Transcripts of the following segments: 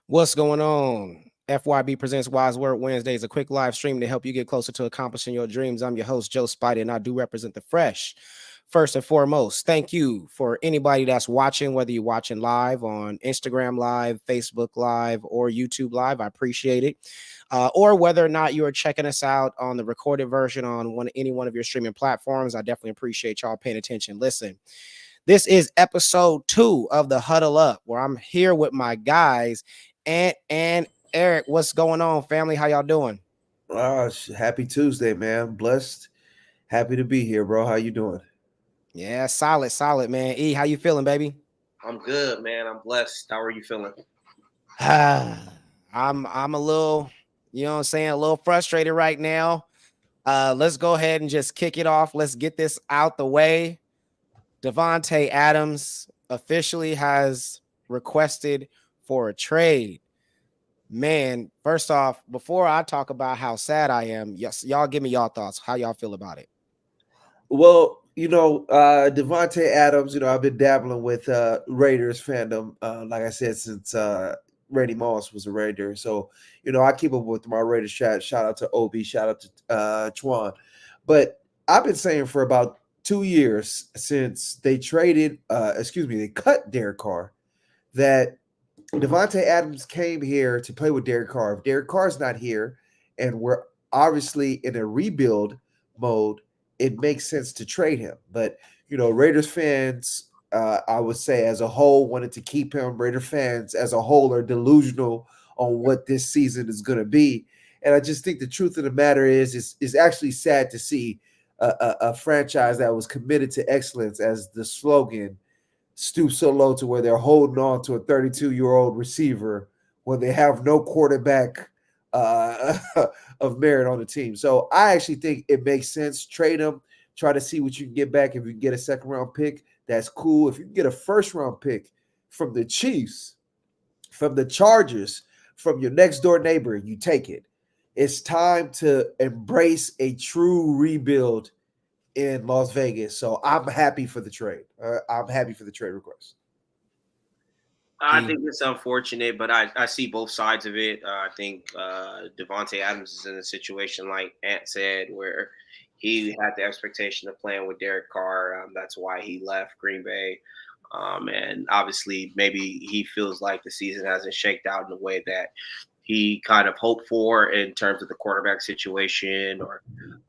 What's going on? FYB presents Wise Word Wednesdays, a quick live stream to help you get closer to accomplishing your dreams. I'm your host, Joe Spidey, and I do represent the fresh. First and foremost, thank you for anybody that's watching, whether you're watching live on Instagram Live, Facebook Live, or YouTube Live. I appreciate it. Or whether or not you are checking us out on the recorded version on any one of your streaming platforms, I definitely appreciate y'all paying attention. Listen, this is episode 2 of the Huddle Up, where I'm here with my guys, Ant and Eric. What's going on, family? How y'all doing? Happy Tuesday, man. Blessed. Happy to be here, bro. How you doing? Yeah, solid, man. E, how you feeling, baby? I'm good, man. I'm blessed. How are you feeling? I'm a little, a little frustrated right now. Let's go ahead and just kick it off. Let's get this out the way. DaVante Adams officially has requested for a trade. Man, first off, before I talk about how sad I am, yes, y'all give me y'all thoughts. How y'all feel about it? Well, Devonte Adams, I've been dabbling with Raiders fandom, like I said, since Randy Moss was a Raider. So, I keep up with my Raiders chat. Shout out to Obi, shout out to Twan. But I've been saying for about 2 years since they cut Derek Carr, that Devonte Adams came here to play with Derek Carr. If Derek Carr's not here, and we're obviously in a rebuild mode, it makes sense to trade him. But Raiders fans, I would say as a whole, wanted to keep him. Raider fans as a whole are delusional on what this season is going to be. And I just think the truth of the matter is actually sad to see a franchise that was committed to excellence as the slogan stoop so low to where they're holding on to a 32-year-old receiver when they have no quarterback of merit on the team. So I actually think it makes sense. Trade him, try to see what you can get back. If you can get a second round pick, that's cool. If you can get a first round pick from the Chiefs, from the Chargers, from your next door neighbor, you take it. It's time to embrace a true rebuild in Las Vegas. So I'm happy for the trade. I'm happy for the trade request. I think it's unfortunate, but I see both sides of it. I think Devonte Adams is in a situation like Ant said, where he had the expectation of playing with Derek Carr. That's why he left Green Bay. And obviously, maybe he feels like the season hasn't shaked out in the way that he kind of hoped for in terms of the quarterback situation or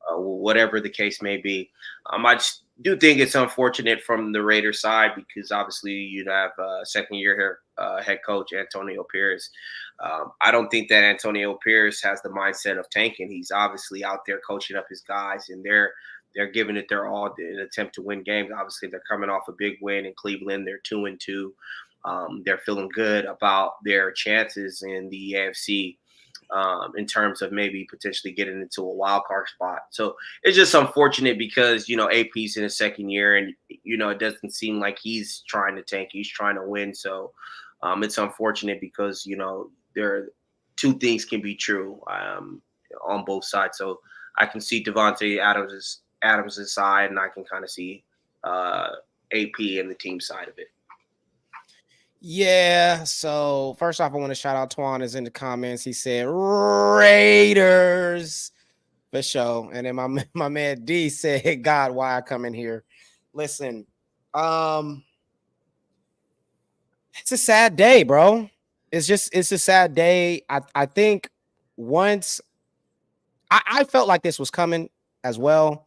whatever the case may be. I just do think it's unfortunate from the Raiders side because obviously you'd have second year head coach Antonio Pierce. I don't think that Antonio Pierce has the mindset of tanking. He's obviously out there coaching up his guys, and they're giving it their all in an attempt to win games. Obviously, they're coming off a big win in Cleveland. They're 2-2. They're feeling good about their chances in the AFC in terms of maybe potentially getting into a wild card spot. So it's just unfortunate because, AP's in his second year and, it doesn't seem like he's trying to tank. He's trying to win. So it's unfortunate because, there are two things can be true on both sides. So I can see Devontae Adams' side, and I can kind of see AP and the team side of it. Yeah, so first off, I want to shout out Twan is in the comments. He said Raiders for sure. And then my man D said, God, why I come in here? Listen, it's a sad day, bro. It's a sad day. I think once I felt like this was coming as well.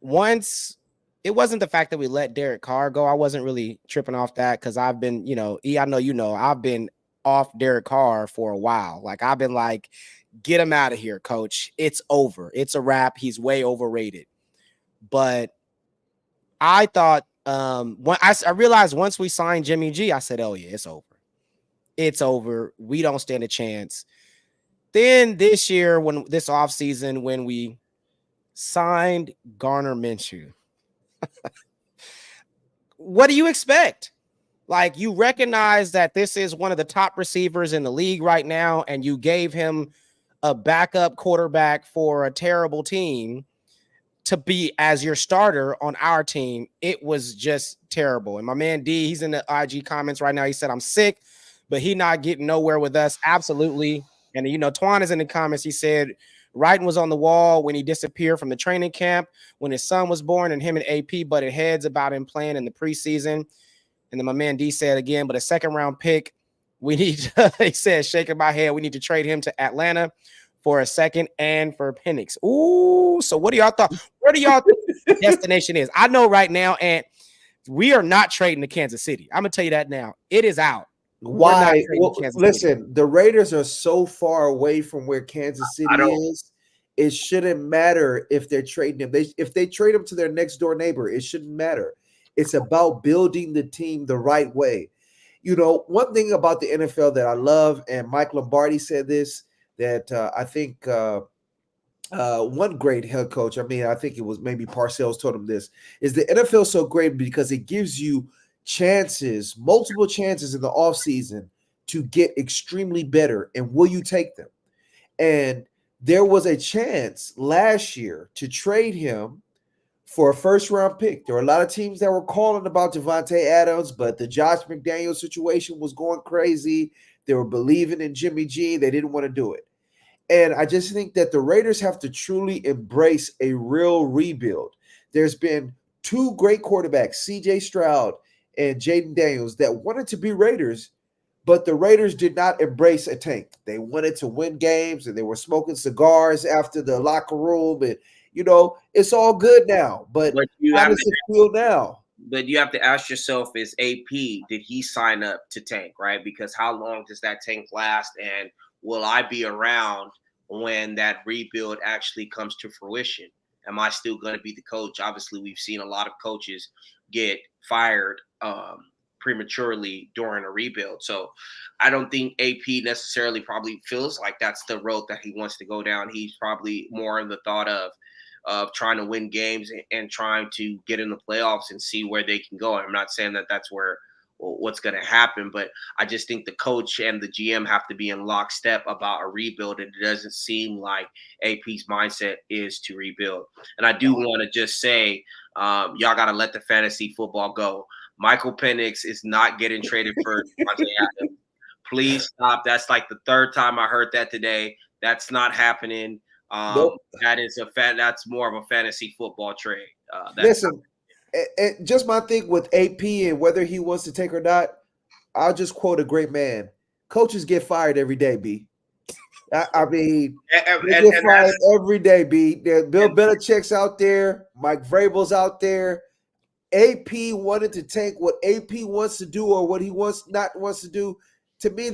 Once it wasn't the fact that we let Derek Carr go. I wasn't really tripping off that because I've been, I know, I've been off Derek Carr for a while. Like I've been like, get him out of here, coach. It's over. It's a wrap. He's way overrated. But I thought when I realized once we signed Jimmy G, I said, oh yeah, it's over. It's over. We don't stand a chance. Then this year, when this offseason, when we signed Garner Minshew, what do you expect? Like, you recognize that this is one of the top receivers in the league right now, and you gave him a backup quarterback for a terrible team to be as your starter on our team. It was just terrible. And my man D, he's in the IG comments right now. He said, I'm sick but he not getting nowhere with us. Absolutely. And Twan is in the comments. He said writing was on the wall when he disappeared from the training camp when his son was born, and him and AP butted heads about him playing in the preseason. And then my man D said again, but a second round pick, we need. He said, shaking my head, we need to trade him to Atlanta for a second and for Penix. Ooh, so what do y'all thought? Where do y'all think the destination is? I know right now, and we are not trading to Kansas City. I'm gonna tell you that now. It is out. Why? Well, listen, the Raiders are so far away from where Kansas City is. It shouldn't matter if they're trading him. If they trade him to their next door neighbor, it shouldn't matter. It's about building the team the right way. One thing about the NFL that I love, and Mike Lombardi said this, that I think one great head coach, I think it was maybe Parcells told him this, is the NFL so great because it gives you chances, multiple chances in the offseason to get extremely better. And will you take them? And there was a chance last year to trade him for a first-round pick. There were a lot of teams that were calling about DaVante Adams, but the Josh McDaniels situation was going crazy. They were believing in Jimmy G. They didn't want to do it. And I just think that the Raiders have to truly embrace a real rebuild. There's been two great quarterbacks, C.J. Stroud and Jaden Daniels, that wanted to be Raiders, but the Raiders did not embrace a tank. They wanted to win games, and they were smoking cigars after the locker room, and it's all good now. But how does it feel now? But you have to ask yourself, is AP, did he sign up to tank, right? Because how long does that tank last, and will I be around when that rebuild actually comes to fruition? Am I still going to be the coach? Obviously, we've seen a lot of coaches get fired prematurely during a rebuild. So I don't think AP necessarily probably feels like that's the road that he wants to go down. He's probably more in the thought of trying to win games and trying to get in the playoffs and see where they can go. I'm not saying that that's what's going to happen, but I just think the coach and the GM have to be in lockstep about a rebuild. And it doesn't seem like AP's mindset is to rebuild. And I do want to just say, y'all got to let the fantasy football go. Michael Penix is not getting traded for DaVante Adams. Please stop. That's like the third time I heard that today. That's not happening. Nope. That's more of a fantasy football trade. Listen, just my thing with AP and whether he wants to take or not, I'll just quote a great man. Coaches get fired every day, B. They get fired every day, B. Bill Belichick's out there. Mike Vrabel's out there. AP wanted to take what AP wants to do or what he wants to do. To me,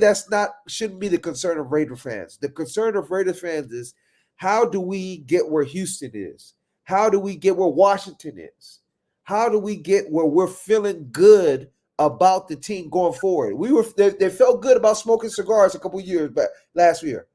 shouldn't be the concern of Raider fans. The concern of Raider fans is, how do we get where Houston is? How do we get where Washington is? How do we get where we're feeling good about the team going forward? They felt good about smoking cigars a couple of years back last year.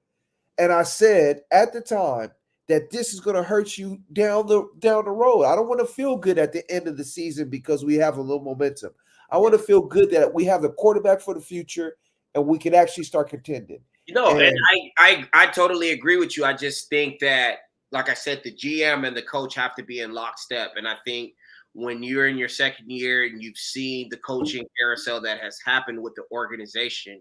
And I said at the time that this is going to hurt you down the road. I don't want to feel good at the end of the season because we have a little momentum. I want to feel good that we have the quarterback for the future and we can actually start contending. And I totally agree with you. I just think that, like I said, the GM and the coach have to be in lockstep. And I think when you're in your second year and you've seen the coaching carousel that has happened with the organization,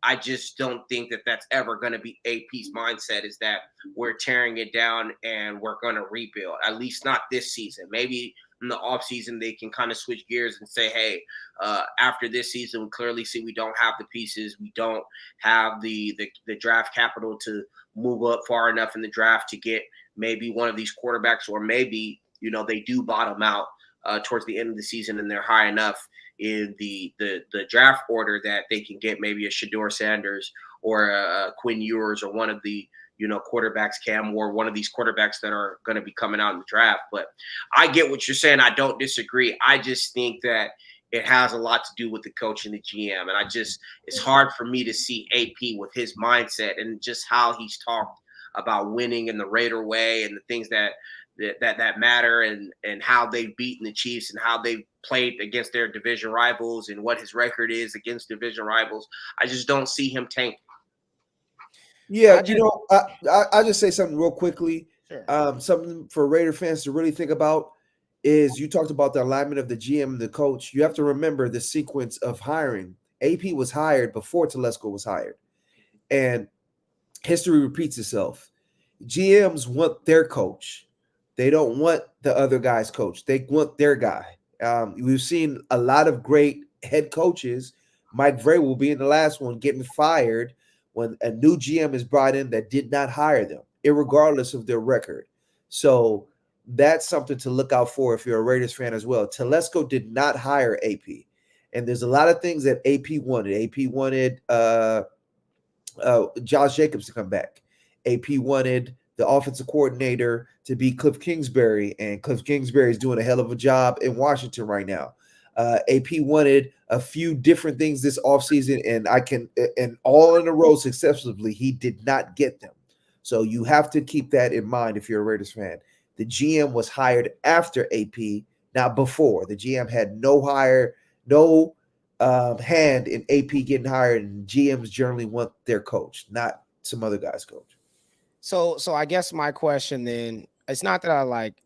I just don't think that that's ever going to be AP's mindset, is that we're tearing it down and we're going to rebuild, at least not this season. Maybe in the offseason, they can kind of switch gears and say, hey, after this season, we clearly see we don't have the pieces. We don't have the draft capital to move up far enough in the draft to get maybe one of these quarterbacks, or maybe, they do bottom out towards the end of the season and they're high enough in the draft order that they can get maybe a Shedeur Sanders or a Quinn Ewers or one of the quarterbacks, Cam Moore, one of these quarterbacks that are going to be coming out in the draft. But I get what you're saying. I don't disagree. I just think that it has a lot to do with the coach and the GM. And it's hard for me to see AP with his mindset and just how he's talked about winning in the Raider way and the things that matter, and how they've beaten the Chiefs and how they've played against their division rivals and what his record is against division rivals. I just don't see him tanking. Yeah, I'll just say something real quickly. Sure. Something for Raider fans to really think about is, you talked about the alignment of the GM and the coach. You have to remember the sequence of hiring. AP was hired before Telesco was hired. And history repeats itself. GMs want their coach. They don't want the other guy's coach. They want their guy. We've seen a lot of great head coaches. Mike Vrabel being the last one getting fired when a new GM is brought in that did not hire them, irregardless of their record. So that's something to look out for if you're a Raiders fan as well. Telesco did not hire AP. And there's a lot of things that AP wanted. AP wanted Josh Jacobs to come back. AP wanted the offensive coordinator to be Cliff Kingsbury, and Cliff Kingsbury is doing a hell of a job in Washington right now. AP wanted a few different things this offseason, and all in a row successfully, he did not get them. So you have to keep that in mind if you're a Raiders fan. The GM was hired after AP, not before. The GM had no hand in AP getting hired, and GMs generally want their coach, not some other guy's coach. So I guess my question then, it's not that I like,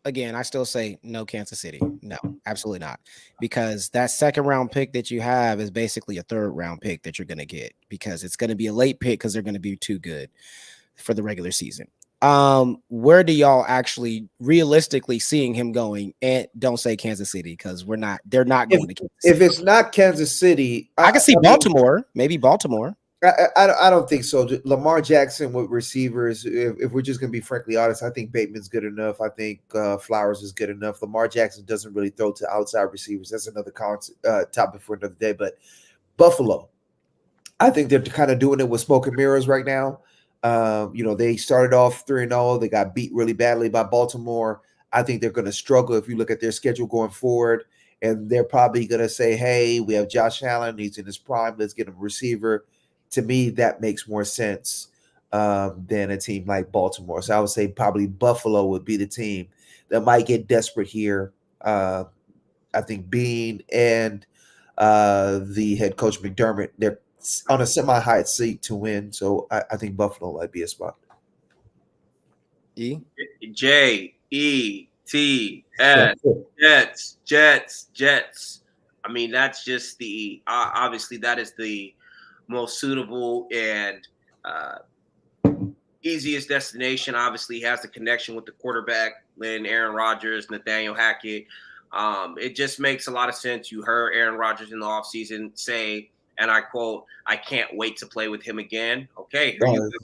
again, I still say no Kansas City. No, absolutely not. Because that second round pick that you have is basically a third round pick that you're going to get, because it's going to be a late pick because they're going to be too good for the regular season. Where do y'all actually realistically seeing him going? And don't say Kansas City, because they're not going to Kansas City. If it's not Kansas City, I can see Baltimore, maybe Baltimore. I don't think so. Lamar Jackson with receivers, if we're just going to be frankly honest, I think Bateman's good enough. I think Flowers is good enough. Lamar Jackson doesn't really throw to outside receivers. That's another topic for another day. But Buffalo, I think they're kind of doing it with smoke and mirrors right now. They started off 3-0. They got beat really badly by Baltimore. I think they're going to struggle if you look at their schedule going forward. And they're probably going to say, hey, we have Josh Allen. He's in his prime. Let's get him a receiver. To me, that makes more sense than a team like Baltimore. So I would say probably Buffalo would be the team that might get desperate here. I think Bean and the head coach McDermott, they're on a semi-high seat to win. So I think Buffalo might be a spot. Jets, Jets. I mean, that's just obviously that is the most suitable and easiest destination. Obviously, he has the connection with the quarterback, Lynn, Aaron Rodgers, Nathaniel Hackett. It just makes a lot of sense. You heard Aaron Rodgers in the offseason say, and I quote, "I can't wait to play with him again." Okay, here you go.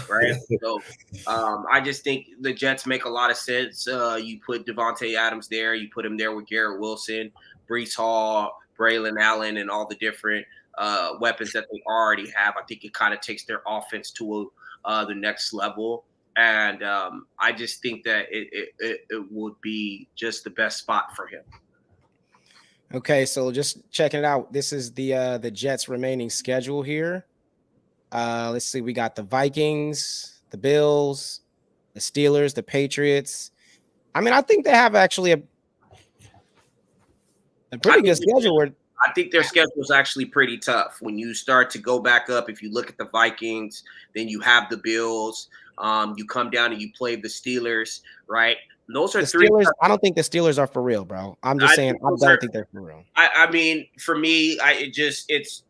Right. So I just think the Jets make a lot of sense. You put DaVante Adams there, you put him there with Garrett Wilson, Breece Hall, Braylon Allen, and all the different weapons that they already have. I think it kind of takes their offense to the next level. And I just think that it would be just the best spot for him. Okay, so just checking it out. This is the Jets' remaining schedule here. Let's see. We got the Vikings, the Bills, the Steelers, the Patriots. I mean, I think they have actually a pretty good schedule. I think their schedule is actually pretty tough. When you start to go back up, if you look at the Vikings, then you have the Bills. You come down and you play the Steelers, right? Those are the three. Steelers, I don't think the Steelers are for real, bro. I'm just saying, I don't think they're for real. I mean, for me, it's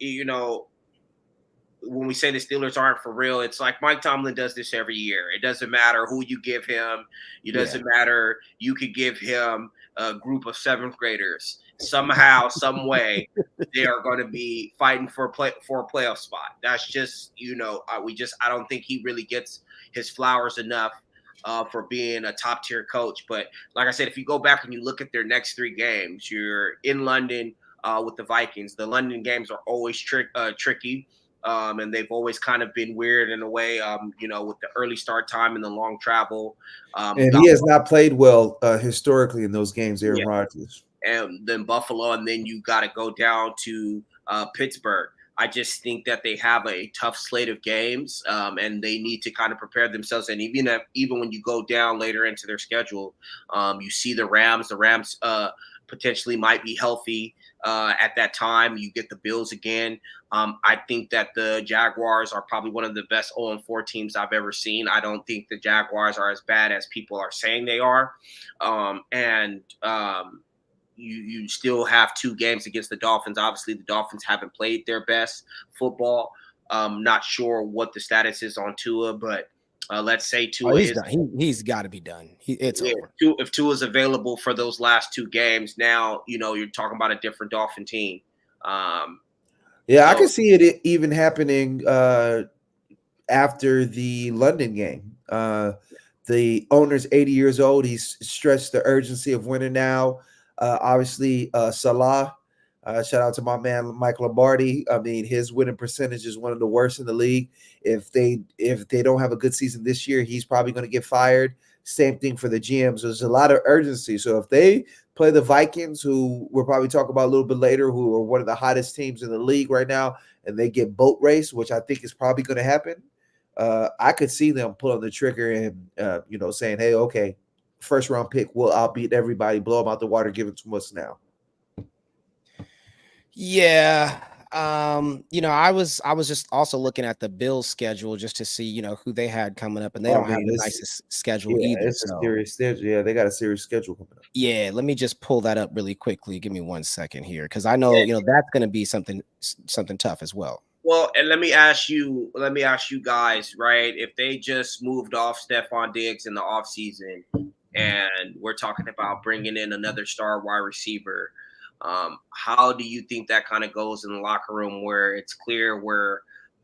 when we say the Steelers aren't for real, it's like Mike Tomlin does this every year. It doesn't matter who you give him. It doesn't matter. You could give him a group of seventh graders. Somehow, some way, they are going to be fighting for a playoff spot. That's just, I don't think he really gets his flowers enough for being a top tier coach. But like I said, if you go back and you look at their next three games, you're in London with the Vikings. The London games are always tricky. And they've always kind of been weird in a way, with the early start time and the long travel. And he has not played well historically in those games, Aaron Rodgers. And then Buffalo, and then you got to go down to Pittsburgh. I just think that they have a tough slate of games, and they need to kind of prepare themselves. And even when you go down later into their schedule, you see the Rams. The Rams potentially might be healthy at that time. You get the Bills again. I think that the Jaguars are probably one of the best 0-4 teams I've ever seen. I don't think the Jaguars are as bad as people are saying they are. you still have 2 games against the Dolphins. Obviously, the Dolphins haven't played their best football. Not sure what the status is on Tua, but let's say Tua he's is done. He's got to be done. It's over. If Tua is available for those last 2 games, now you're talking about a different Dolphin team. Yeah, I can see it even happening after the London game. The owner's 80 years old. He's stressed the urgency of winning now. Obviously, Salah. Shout out to my man Mike Lombardi. I mean, his winning percentage is one of the worst in the league. If they don't have a good season this year, he's probably going to get fired. Same thing for the GMs. There's a lot of urgency. So if they play the Vikings, who we'll probably talk about a little bit later, who are one of the hottest teams in the league right now, and they get boat race, which I think is probably going to happen, I could see them pulling the trigger and saying, "Hey, okay, first round pick, we'll outbeat everybody, blow them out the water, give it to us now." Yeah. I was just also looking at the Bills schedule just to see, who they had coming up, and they don't have the nicest schedule either. It's a serious schedule. Yeah, they got a serious schedule coming up. Yeah, let me just pull that up really quickly. Give me 1 second here, because I know that's going to be something tough as well. Well, and let me ask you guys, right? If they just moved off Stephon Diggs in the offseason, and we're talking about bringing in another star wide receiver, how do you think that kind of goes in the locker room, where it's clear where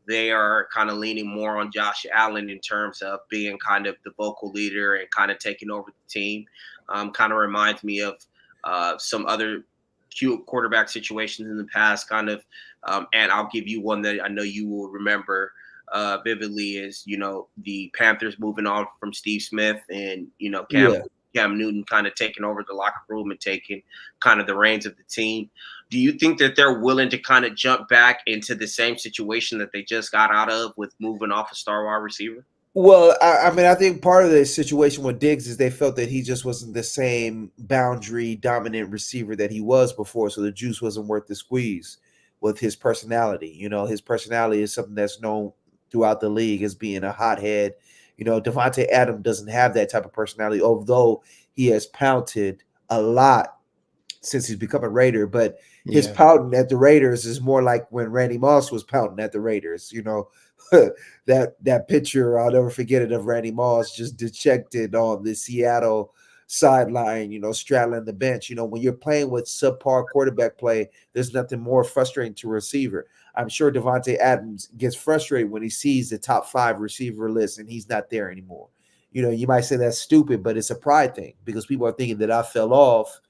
they are kind of leaning more on Josh Allen in terms of being kind of the vocal leader and kind of taking over the team? Kind of reminds me of some other cute quarterback situations in the past, kind of. And I'll give you one that I know you will remember vividly is, the Panthers moving on from Steve Smith and, Cam Newton kind of taking over the locker room and taking kind of the reins of the team. Do you think that they're willing to kind of jump back into the same situation that they just got out of with moving off a star wide receiver? Well, I mean, I think part of the situation with Diggs is they felt that he just wasn't the same boundary dominant receiver that he was before, so the juice wasn't worth the squeeze with his personality. His personality is something that's known throughout the league as being a hothead. DaVante Adams doesn't have that type of personality, although he has pouted a lot since he's become a Raider. But his pouting at the Raiders is more like when Randy Moss was pouting at the Raiders. That picture, I'll never forget it, of Randy Moss just dejected on the Seattle sideline, straddling the bench. When you're playing with subpar quarterback play, there's nothing more frustrating to a receiver. I'm sure DaVante Adams gets frustrated when he sees the top 5 receiver list and he's not there anymore. You might say that's stupid, but it's a pride thing because people are thinking that I fell off,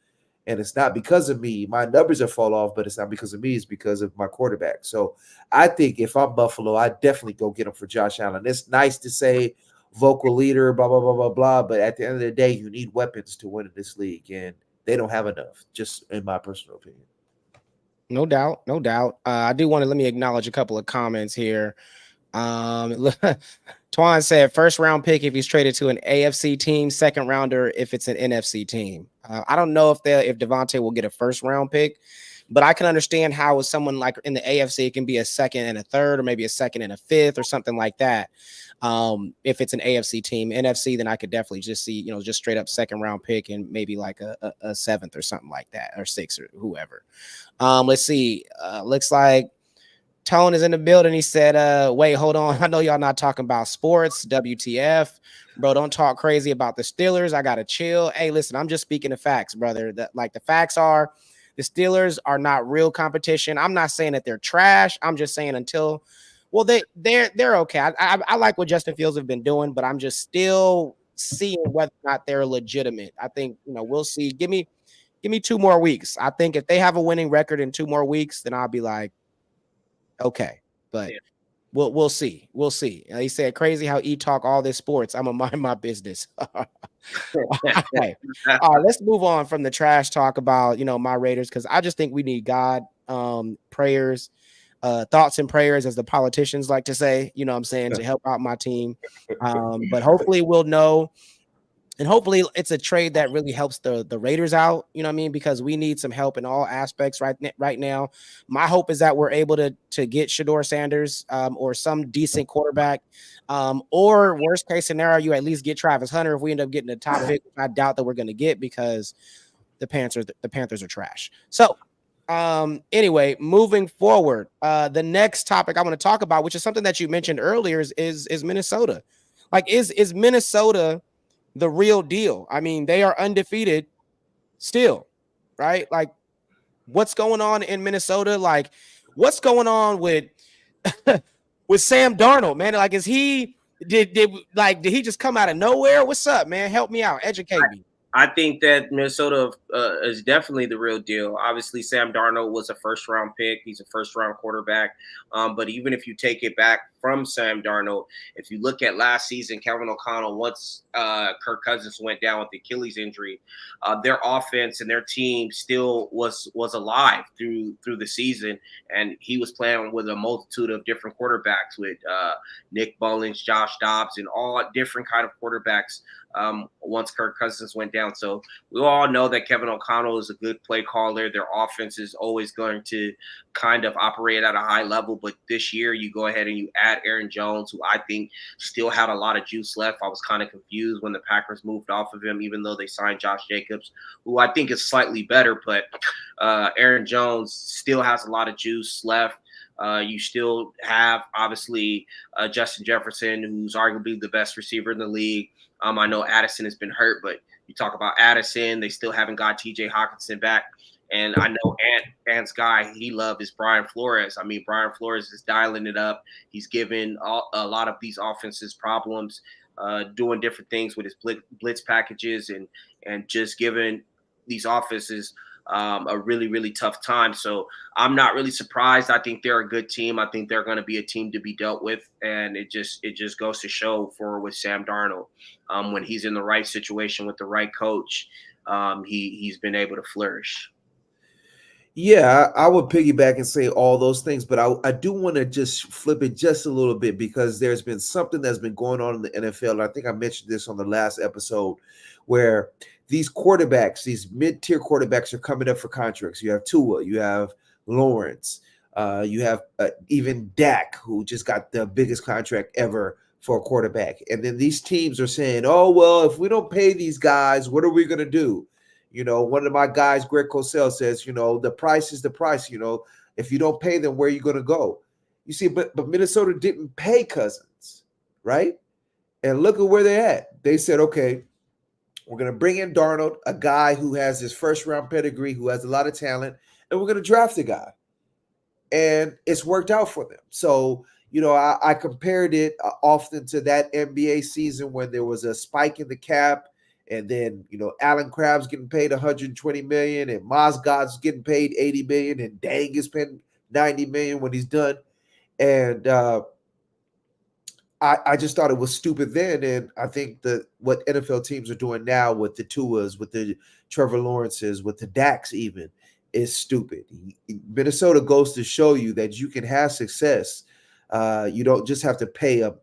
and it's not because of me. My numbers have fallen off, but it's not because of me. It's because of my quarterback. So I think if I'm Buffalo, I definitely go get him for Josh Allen. It's nice to say vocal leader, blah, blah, blah, blah, blah. But at the end of the day, you need weapons to win in this league, and they don't have enough, just in my personal opinion. No doubt. I do want to let me acknowledge a couple of comments here. Twan said first round pick if he's traded to an AFC team, second rounder if it's an NFC team. I don't know if DaVante will get a first round pick, but I can understand how with someone like in the AFC it can be a second and a third, or maybe a second and a fifth, or something like that. If it's an AFC team, NFC, then I could definitely just see, just straight up second round pick and maybe like a seventh or something like that, or sixth or whoever. Let's see. Looks like Tone is in the building. He said, wait, hold on. I know y'all not talking about sports. WTF. Bro, don't talk crazy about the Steelers. I got to chill. Hey, listen, I'm just speaking the facts, brother. The facts are the Steelers are not real competition. I'm not saying that they're trash. I'm just saying they're okay. I like what Justin Fields have been doing, but I'm just still seeing whether or not they're legitimate. I think, we'll see. Give me 2 more weeks. I think if they have a winning record in 2 more weeks, then I'll be like, okay, but we'll see. We'll see. He said, crazy how talk all this sports. I'm gonna mind my business. All right. Let's move on from the trash talk about, my Raiders, because I just think we need God prayers, thoughts and prayers, as the politicians like to say, what I'm saying, to help out my team. But hopefully we'll know. And hopefully it's a trade that really helps the Raiders out, because we need some help in all aspects right now. My hope is that we're able to get Shedeur Sanders or some decent quarterback, or worst case scenario, you at least get Travis Hunter if we end up getting a top pick. I doubt that we're going to get, because the Panthers are trash. So anyway, moving forward, the next topic I want to talk about, which is something that you mentioned earlier, is Minnesota. Like, is Minnesota the real deal? I mean, they are undefeated still, right? Like, what's going on in Minnesota? Like, what's going on with with Sam Darnold, man? Like, is he did he just come out of nowhere? What's up, man? Help me out, educate me. I think that Minnesota is definitely the real deal. Obviously, Sam Darnold was a first-round pick. He's a first-round quarterback. But even if you take it back from Sam Darnold, if you look at last season, Kevin O'Connell, once Kirk Cousins went down with the Achilles injury, their offense and their team still was alive through the season. And he was playing with a multitude of different quarterbacks with Nick Mullins, Josh Dobbs, and all different kind of quarterbacks once Kirk Cousins went down. So we all know that Kevin O'Connell is a good play caller. Their offense is always going to kind of operate at a high level. But this year you go ahead and you add Aaron Jones, who I think still had a lot of juice left. I was kind of confused when the Packers moved off of him, even though they signed Josh Jacobs, who I think is slightly better. But Aaron Jones still has a lot of juice left. You still have, obviously, Justin Jefferson, who's arguably the best receiver in the league. I know Addison has been hurt, but you talk about Addison, they still haven't got TJ Hawkinson back. And I know Ant's guy he loved is Brian Flores. I mean, Brian Flores is dialing it up. He's given a lot of these offenses problems, doing different things with his blitz packages and just giving these offenses a really, really tough time. So I'm not really surprised. I think they're a good team. I think they're going to be a team to be dealt with. And it just goes to show with Sam Darnold, when he's in the right situation with the right coach, he's been able to flourish. Yeah, I would piggyback and say all those things, but I do want to just flip it just a little bit because there's been something that's been going on in the NFL. And I think I mentioned this on the last episode where these quarterbacks, these mid-tier quarterbacks are coming up for contracts. You have Tua, you have Lawrence, you have even Dak, who just got the biggest contract ever for a quarterback. And then these teams are saying, oh, well, if we don't pay these guys, what are we going to do? You know, one of my guys, Greg Cosell, says, you know, the price is the price. You know, if you don't pay them, where are you going to go? You see, but Minnesota didn't pay Cousins, right? And look at where they're at. They said, okay, we're going to bring in Darnold, a guy who has his first-round pedigree, who has a lot of talent, and we're going to draft the guy. And it's worked out for them. So, you know, I compared it often to that NBA season when there was a spike in the cap. And then, you know, Alan Crabb's getting paid $120 million and Mozgart's getting paid $80 million and Dang is paying $90 million when he's done. And I just thought it was stupid then. And I think that what NFL teams are doing now with the Tuas, with the Trevor Lawrences, with the Daks even, is stupid. Minnesota goes to show you that you can have success. You don't just have to pay a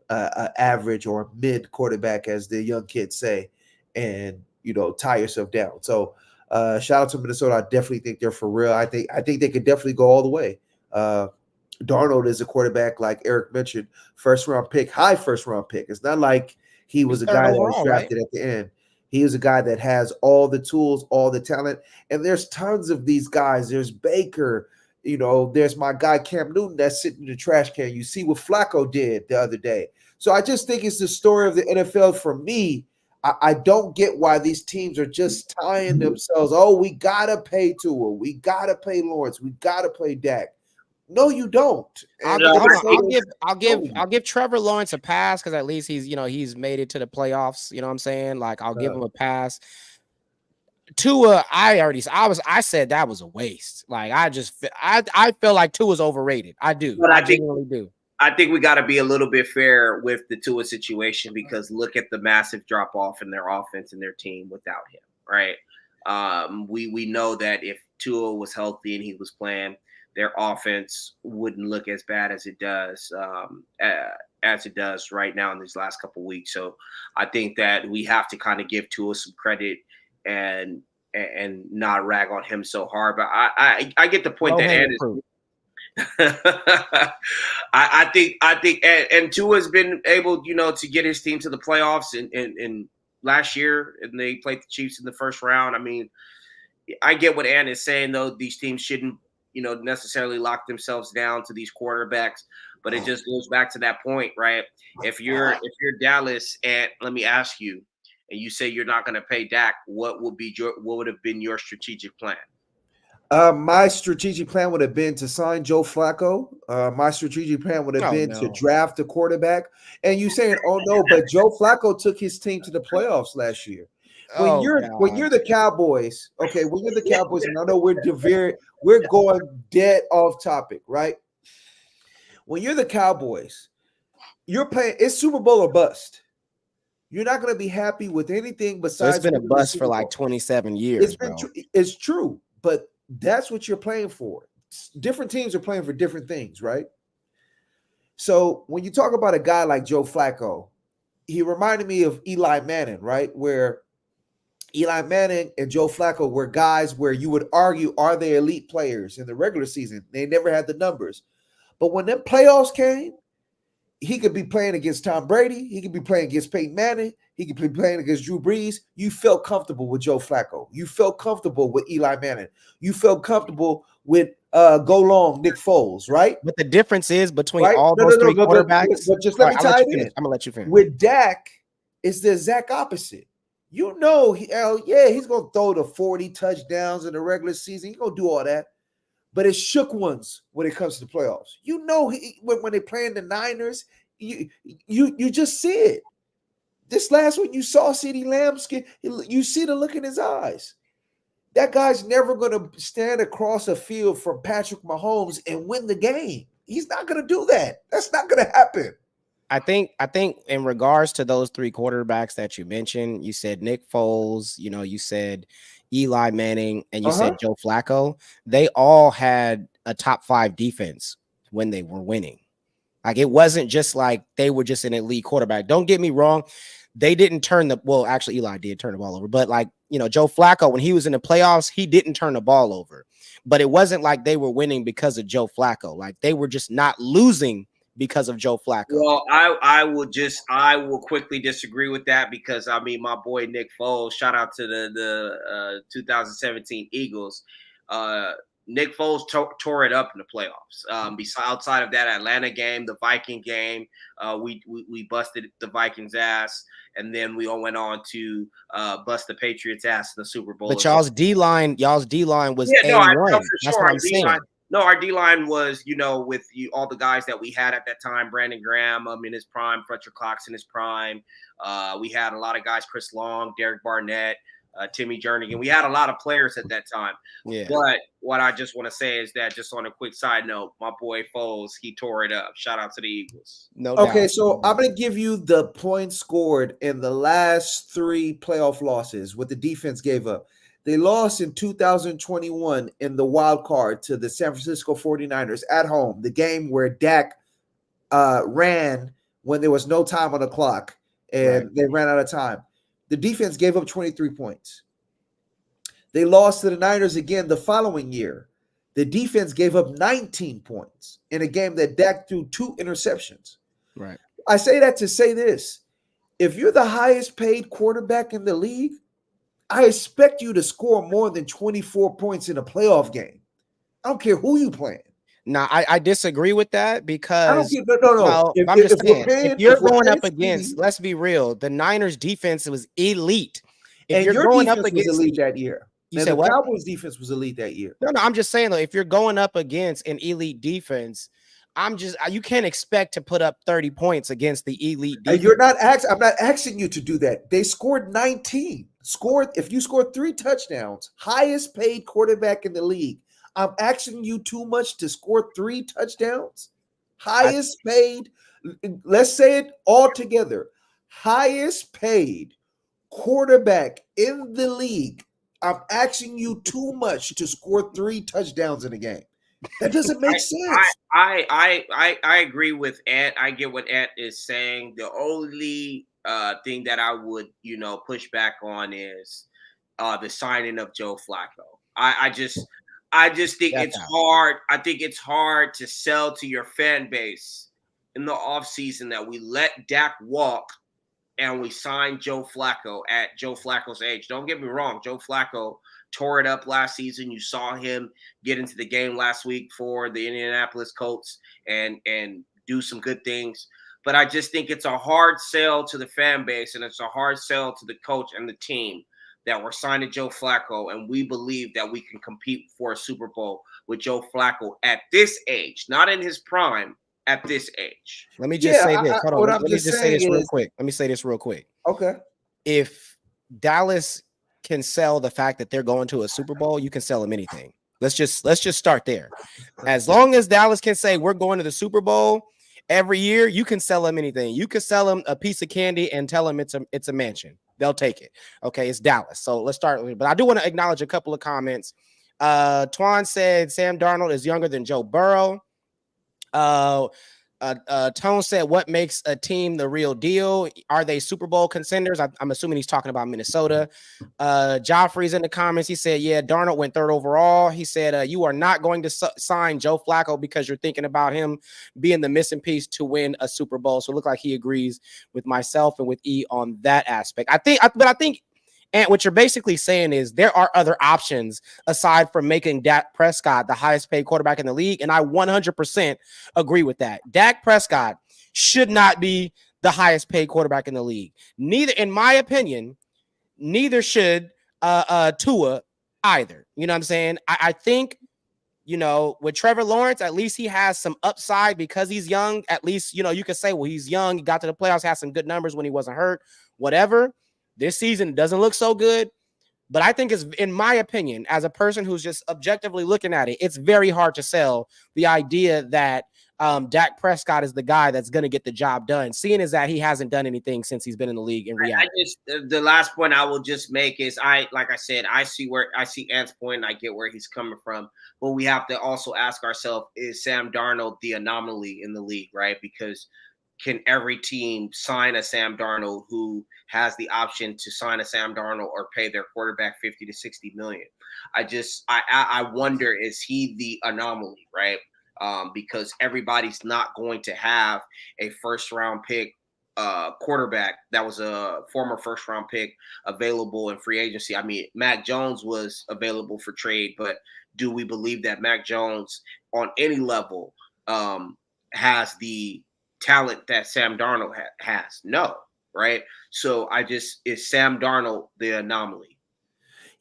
average or mid quarterback, as the young kids say, and, you know, tie yourself down. So shout out to Minnesota. I definitely think they're for real. I think they could definitely go all the way. Darnold is a quarterback, like Eric mentioned, first-round pick, high first-round pick. It's not like he was a guy that was drafted at the end. He is a guy that has all the tools, all the talent, and there's tons of these guys. There's Baker, you know, there's my guy Cam Newton that's sitting in the trash can. You see what Flacco did the other day. So I just think it's the story of the NFL for me. I don't get why these teams are just tying themselves. Oh, we gotta pay Tua, we gotta pay Lawrence, we gotta pay Dak. No, you don't. I'll give Trevor Lawrence a pass because at least he's made it to the playoffs. You know what I'm saying? Like, I'll give him a pass. Tua, I said that was a waste. Like, I feel like Tua's overrated. I do. But I genuinely do. I think we got to be a little bit fair with the Tua situation because look at the massive drop off in their offense and their team without him, right? We know that if Tua was healthy and he was playing, their offense wouldn't look as bad as it does right now in these last couple of weeks. So I think that we have to kind of give Tua some credit and not rag on him so hard. But I get the point that Ant is. I think and Tua's been able, to get his team to the playoffs in last year, and they played the Chiefs in the first round. I mean, I get what Ann is saying, though. These teams shouldn't, necessarily lock themselves down to these quarterbacks. But it just goes back to that point, right? If you're Dallas, and let me ask you, and you say you're not going to pay Dak, what would have been your strategic plan? My strategic plan would have been to sign Joe Flacco. My strategic plan would have been to draft a quarterback. And you saying, "Oh no," but Joe Flacco took his team to the playoffs last year. When you're the Cowboys, okay, when you're the Cowboys, and I know we're going dead off topic, right? When you're the Cowboys, you're playing. It's Super Bowl or bust. You're not going to be happy with anything besides. It's been a bust for like 27 years, bro. It's true, but that's what you're playing for. Different teams are playing for different things, right? So when you talk about a guy like Joe Flacco, he reminded me of Eli Manning, right? Where Eli Manning and Joe Flacco were guys where you would argue, are they elite players in the regular season? They never had the numbers. But when them playoffs came, he could be playing against Tom Brady. He could be playing against Peyton Manning. He could be playing against Drew Brees. You felt comfortable with Joe Flacco. You felt comfortable with Eli Manning. You felt comfortable with go long Nick Foles, right? But the difference is between all those three quarterbacks. But just let me tie it in. I'm gonna let you finish. With Dak, it's the exact opposite. You know, he's gonna throw the 40 touchdowns in the regular season. He's gonna do all that. But it's shook ones when it comes to the playoffs. You know, when they play in the Niners, you just see it. This last one, you saw CeeDee Lamb skin. You see the look in his eyes. That guy's never going to stand across a field from Patrick Mahomes and win the game. He's not going to do that. That's not going to happen. I think in regards to those three quarterbacks that you mentioned, you said Nick Foles, you said Eli Manning, and you said Joe Flacco. They all had a top 5 defense when they were winning. Like, it wasn't just like they were just an elite quarterback. Don't get me wrong. They didn't actually Eli did turn the ball over, but Joe Flacco, when he was in the playoffs, he didn't turn the ball over, but it wasn't like they were winning because of Joe Flacco. Like, they were just not losing because of Joe Flacco. Well, I will quickly disagree with that, because my boy Nick Foles, shout out to the 2017 Eagles. Nick Foles tore it up in the playoffs. Outside of that Atlanta game, the Viking game, we busted the Vikings' ass, and then we all went on to bust the Patriots' ass in the Super Bowl. But y'all's D line was A1. That's what I'm saying. No, our D-line was, with all the guys that we had at that time, Brandon Graham in his prime, Fletcher Cox in his prime. We had a lot of guys, Chris Long, Derek Barnett, Timmy Jernigan. We had a lot of players at that time. Yeah. But what I just want to say is that, just on a quick side note, my boy Foles, he tore it up. Shout out to the Eagles. No doubt. Okay, so I'm going to give you the points scored in the last 3 playoff losses, what the defense gave up. They lost in 2021 in the wild card to the San Francisco 49ers at home, the game where Dak ran when there was no time on the clock, and they ran out of time. The defense gave up 23 points. They lost to the Niners again the following year. The defense gave up 19 points in a game that Dak threw 2 interceptions. Right. I say that to say this. If you're the highest paid quarterback in the league, I expect you to score more than 24 points in a playoff game. I don't care who you playing. Now, I disagree with that, because I don't care, no. Well, I'm just saying, if you're going up against, let's be real, the Niners defense was elite. If you're going up against elite that year. You said what? Cowboys defense was elite that year. No, I'm just saying, though, if you're going up against an elite defense, you can't expect to put up 30 points against the elite defense. I'm not asking you to do that. They scored 19. If you scored 3 touchdowns, highest paid quarterback in the league. I'm asking you too much to score 3 touchdowns. Highest paid, let's say it all together. Highest paid quarterback in the league. I'm asking you too much to score 3 touchdowns in a game. That doesn't make sense. I agree with Ant. I get what Ant is saying. The only thing that I would, push back on is the signing of Joe Flacco. I just think it's hard. I think it's hard to sell to your fan base in the offseason that we let Dak walk and we signed Joe Flacco at Joe Flacco's age. Don't get me wrong, Joe Flacco tore it up last season. You saw him get into the game last week for the Indianapolis Colts and do some good things. But I just think it's a hard sell to the fan base, and it's a hard sell to the coach and the team that we're signing Joe Flacco, and we believe that we can compete for a Super Bowl with Joe Flacco at this age, not in his prime, at this age. Let me just say this. Hold on. Let me just say this real quick. Let me say this real quick. Okay. If Dallas can sell the fact that they're going to a Super Bowl, you can sell them anything. Let's just start there. As long as Dallas can say we're going to the Super Bowl every year, you can sell them anything. You can sell them a piece of candy and tell them it's a mansion. They'll take it. Okay, it's Dallas. So let's start. But I do want to acknowledge a couple of comments. Twan said Sam Darnold is younger than Joe Burrow. Tone said, what makes a team the real deal? Are they Super Bowl contenders? I'm assuming he's talking about Minnesota. Joffrey's in the comments. He said, yeah, Darnold went 3rd overall. He said, you are not going to sign Joe Flacco because you're thinking about him being the missing piece to win a Super Bowl. So it looked like he agrees with myself and with E on that aspect. I think, and what you're basically saying is there are other options aside from making Dak Prescott the highest paid quarterback in the league. And I 100% agree with that. Dak Prescott should not be the highest paid quarterback in the league. Neither, in my opinion, neither should Tua either. You know what I'm saying? I think, you know, with Trevor Lawrence, at least he has some upside because he's young. At least, you know, you could say, well, he's young. He got to the playoffs, had some good numbers when he wasn't hurt, whatever. This season doesn't look so good, but I think it's, in my opinion, as a person who's just objectively looking at it, it's very hard to sell the idea that Dak Prescott is the guy that's going to get the job done, seeing as that he hasn't done anything since he's been in the league in reality. The last point I will just make is like I said, I see Ant's point and I get where he's coming from, but we have to also ask ourselves, is Sam Darnold the anomaly in the league, right? Because can every team sign a Sam Darnold who has the option to sign a Sam Darnold or pay their quarterback 50 to 60 million? I wonder, is he the anomaly, right? Because everybody's not going to have a 1st round pick quarterback that was a former 1st round pick available in free agency. I mean, Mac Jones was available for trade, but do we believe that Mac Jones on any level has the talent that Sam Darnold has? No, right? So is Sam Darnold the anomaly?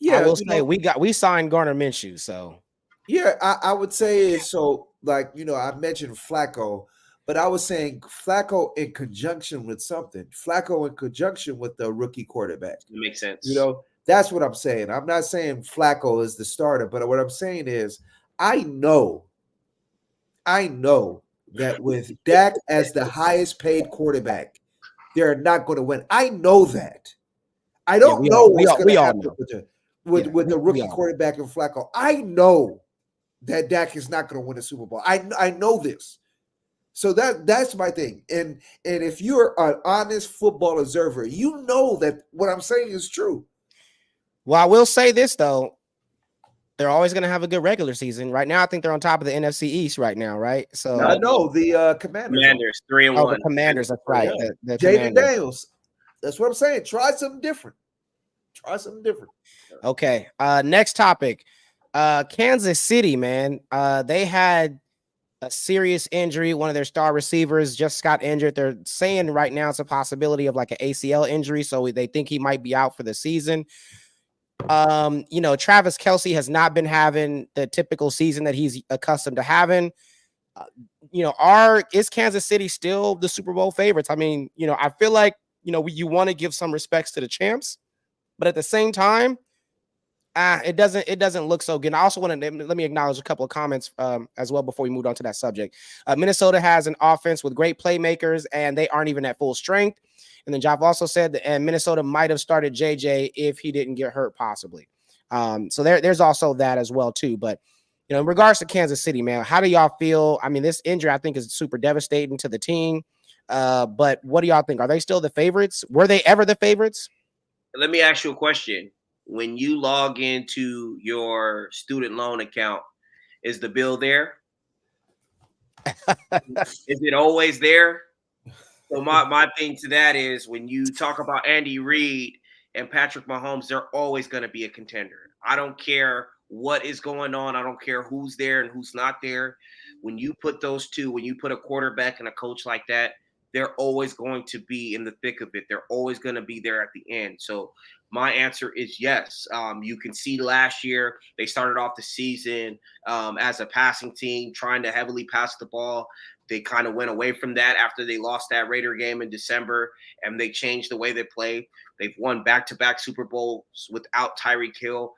Yeah, I will say we signed Gardner Minshew, so yeah, I would say is so, like, you know, I mentioned Flacco, but I was saying Flacco in conjunction with something. Flacco in conjunction with the rookie quarterback. It makes sense. You know, that's what I'm saying. I'm not saying Flacco is the starter, but what I'm saying is I know that with Dak as the highest paid quarterback, they're not going to win. I know that. I don't know what's going to happen with the rookie quarterback and Flacco. I know that Dak is not going to win a Super Bowl. I know this. So that's my thing. And if you're an honest football observer, you know that what I'm saying is true. Well, I will say this, though. They're always going to have a good regular season. Right now, I think they're on top of the NFC East right now, right? So I know the Commanders 3-1. Oh, the Commanders, that's right. Yeah. The Jaden Daniels. That's what I'm saying. Try something different. Okay. Next topic. Kansas City, man. They had a serious injury. One of their star receivers just got injured. They're saying right now it's a possibility of like an ACL injury, so they think he might be out for the season. You know, Travis Kelce has not been having the typical season that he's accustomed to having. You know, is Kansas City still the Super Bowl favorites? I mean, you know, I feel like, you know, you want to give some respects to the champs, but at the same time, it doesn't look so good. And I also want to let me acknowledge a couple of comments as well before we move on to that subject. Minnesota has an offense with great playmakers, and they aren't even at full strength. And then Joff also said that Minnesota might have started JJ if he didn't get hurt, possibly. So there's also that as well, too. But, you know, in regards to Kansas City, man, how do y'all feel? I mean, this injury, I think, is super devastating to the team. But what do y'all think? Are they still the favorites? Were they ever the favorites? Let me ask you a question. When you log into your student loan account, is the bill there? Is it always there? So my thing to that is when you talk about Andy Reid and Patrick Mahomes, they're always going to be a contender. I don't care what is going on. I don't care who's there and who's not there. When you put those two, when you put a quarterback and a coach like that, they're always going to be in the thick of it. They're always going to be there at the end. So my answer is yes. You can see last year they started off the season as a passing team, trying to heavily pass the ball. They kind of went away from that after they lost that Raider game in December, and they changed the way they play. They've won back-to-back Super Bowls without Tyreek Hill.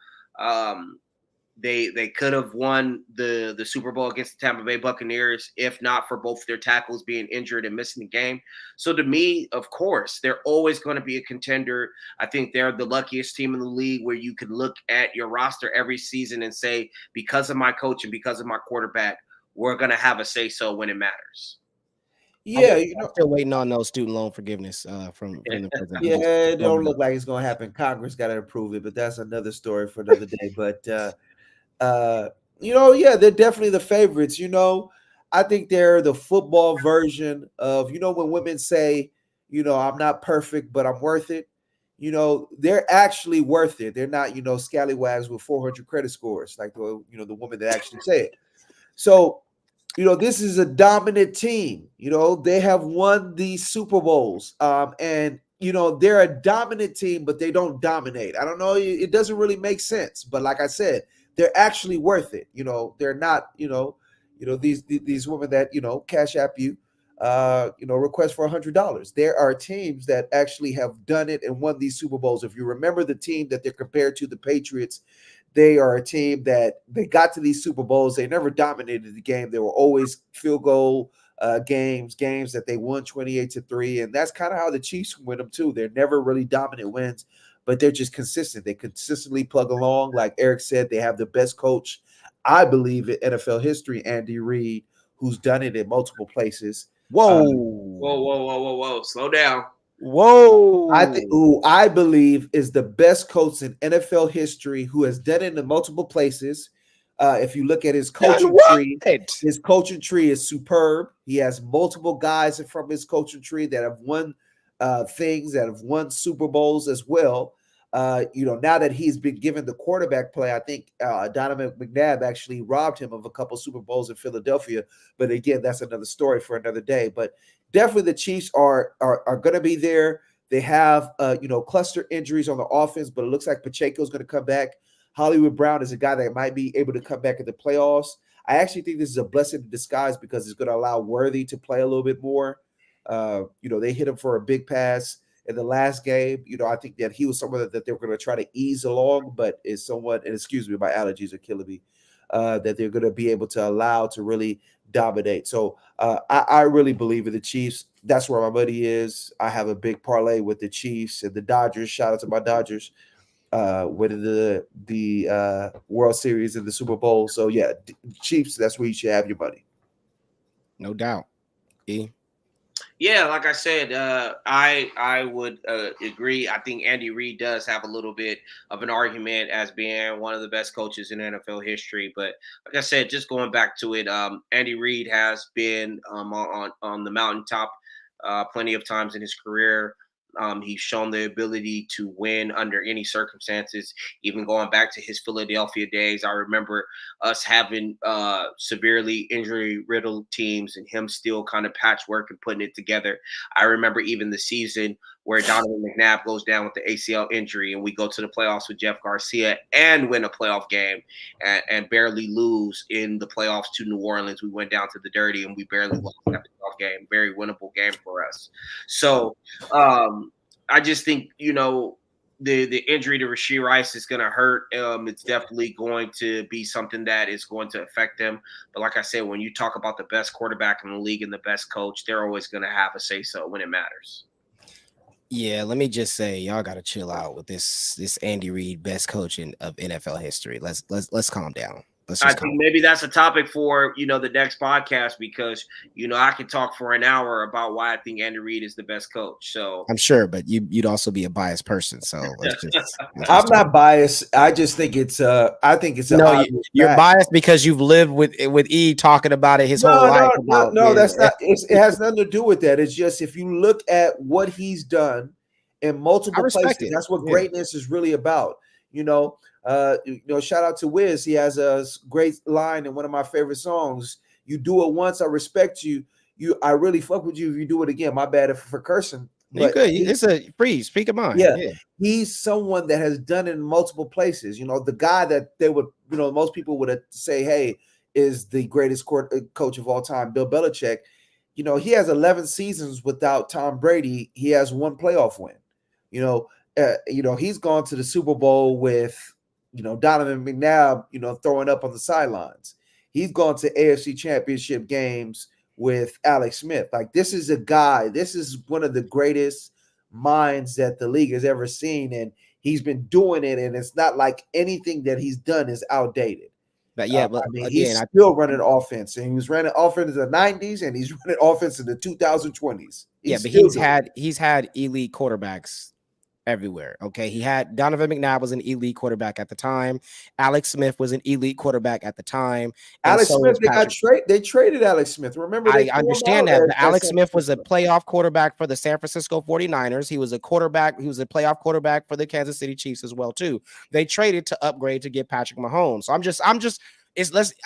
They could have won the Super Bowl against the Tampa Bay Buccaneers if not for both their tackles being injured and missing the game. So to me, of course, they're always going to be a contender. I think they're the luckiest team in the league where you can look at your roster every season and say, because of my coach and because of my quarterback, we're going to have a say-so when it matters. Yeah, I'm still waiting on those student loan forgiveness from the president. Yeah, it don't look like it's going to happen. Congress got to approve it, but that's another story for another day. But yeah, they're definitely the favorites. I think they're the football version of, when women say, I'm not perfect, but I'm worth it. They're actually worth it. They're not, scallywags with 400 credit scores like the woman that actually say it. So, this is a dominant team. They have won these Super Bowls. And they're a dominant team, but they don't dominate. I don't know. It doesn't really make sense. But like I said, they're actually worth it. They're not, these women that, cash app you, request for $100. There are teams that actually have done it and won these Super Bowls. If you remember the team that they're compared to, the Patriots, they are a team that they got to these Super Bowls. They never dominated the game. They were always field goal games that they won 28-3. And that's kind of how the Chiefs win them too. They're never really dominant wins, but they're just consistent. They consistently plug along. Like Eric said, they have the best coach, I believe, in NFL history, Andy Reid, who's done it in multiple places. Whoa. Slow down. Whoa. I think who I believe is the best coach in NFL history who has done it in multiple places. If you look at his coaching tree, his coaching tree is superb. He has multiple guys from his coaching tree that have won things, that have won Super Bowls as well. Now that he's been given the quarterback play, I think Donovan McNabb actually robbed him of a couple Super Bowls in Philadelphia. But again, that's another story for another day. But definitely the Chiefs are going to be there. They have cluster injuries on the offense, but it looks like Pacheco's going to come back. Hollywood Brown is a guy that might be able to come back in the playoffs. I actually think this is a blessing in disguise because it's going to allow Worthy to play a little bit more. They hit him for a big pass in the last game. I think that he was someone that they were going to try to ease along, but is somewhat, and excuse me, my allergies are killing me, that they're going to be able to allow to really dominate. So I really believe in the Chiefs. That's where my money is. I have a big parlay with the Chiefs and the Dodgers. Shout out to my Dodgers winning the World Series and the Super Bowl. So yeah, Chiefs, that's where you should have your money. No doubt. Yeah, like I said, I would agree. I think Andy Reid does have a little bit of an argument as being one of the best coaches in NFL history. But like I said, just going back to it, Andy Reid has been on the mountaintop plenty of times in his career. He's shown the ability to win under any circumstances, even going back to his Philadelphia days. I remember us having severely injury-riddled teams and him still kind of patchwork and putting it together. I remember even the season where Donovan McNabb goes down with the ACL injury and we go to the playoffs with Jeff Garcia and win a playoff game and barely lose in the playoffs to New Orleans. We went down to the dirty and we barely lost that playoff game. Very winnable game for us. So I just think, the injury to Rashee Rice is going to hurt. It's definitely going to be something that is going to affect them. But like I said, when you talk about the best quarterback in the league and the best coach, they're always going to have a say-so when it matters. Yeah, let me just say, y'all got to chill out with this Andy Reid best coaching of NFL history. Let's calm down. Let's I just think maybe that's a topic for the next podcast, because I could talk for an hour about why I think Andy Reid is the best coach. So I'm sure, but you'd also be a biased person. So let's just I'm not biased. I just think it's I think it's an obvious you're fact. biased because you've lived with E talking about it his whole life. That's not. It has nothing to do with that. It's just if you look at what he's done in multiple places, that's what greatness is really about. Shout out to Wiz. He has a great line in one of my favorite songs. You do it once, I respect you. I really fuck with you if you do it again. My bad for cursing. But it's a free speak of mind. Yeah, he's someone that has done it in multiple places. The guy that they would, most people would say, hey, is the greatest coach of all time, Bill Belichick. He has 11 seasons without Tom Brady. He has one playoff win. He's gone to the Super Bowl with, Donovan McNabb, throwing up on the sidelines. He's gone to AFC Championship games with Alex Smith. Like, this is a guy, this is one of the greatest minds that the league has ever seen, and he's been doing it, and it's not like anything that he's done is outdated. But he's still running offense, and he was running offense in the 90s, and he's running offense in the 2020s. He's had elite quarterbacks everywhere. Okay, he had Donovan McNabb was an elite quarterback at the time. Alex Smith was an elite quarterback at the time. Alex Smith, they traded Alex Smith. Remember, I understand that. But Alex Smith was a playoff quarterback for the San Francisco 49ers. He was a playoff quarterback for the Kansas City Chiefs as well too. They traded to upgrade to get Patrick Mahomes. So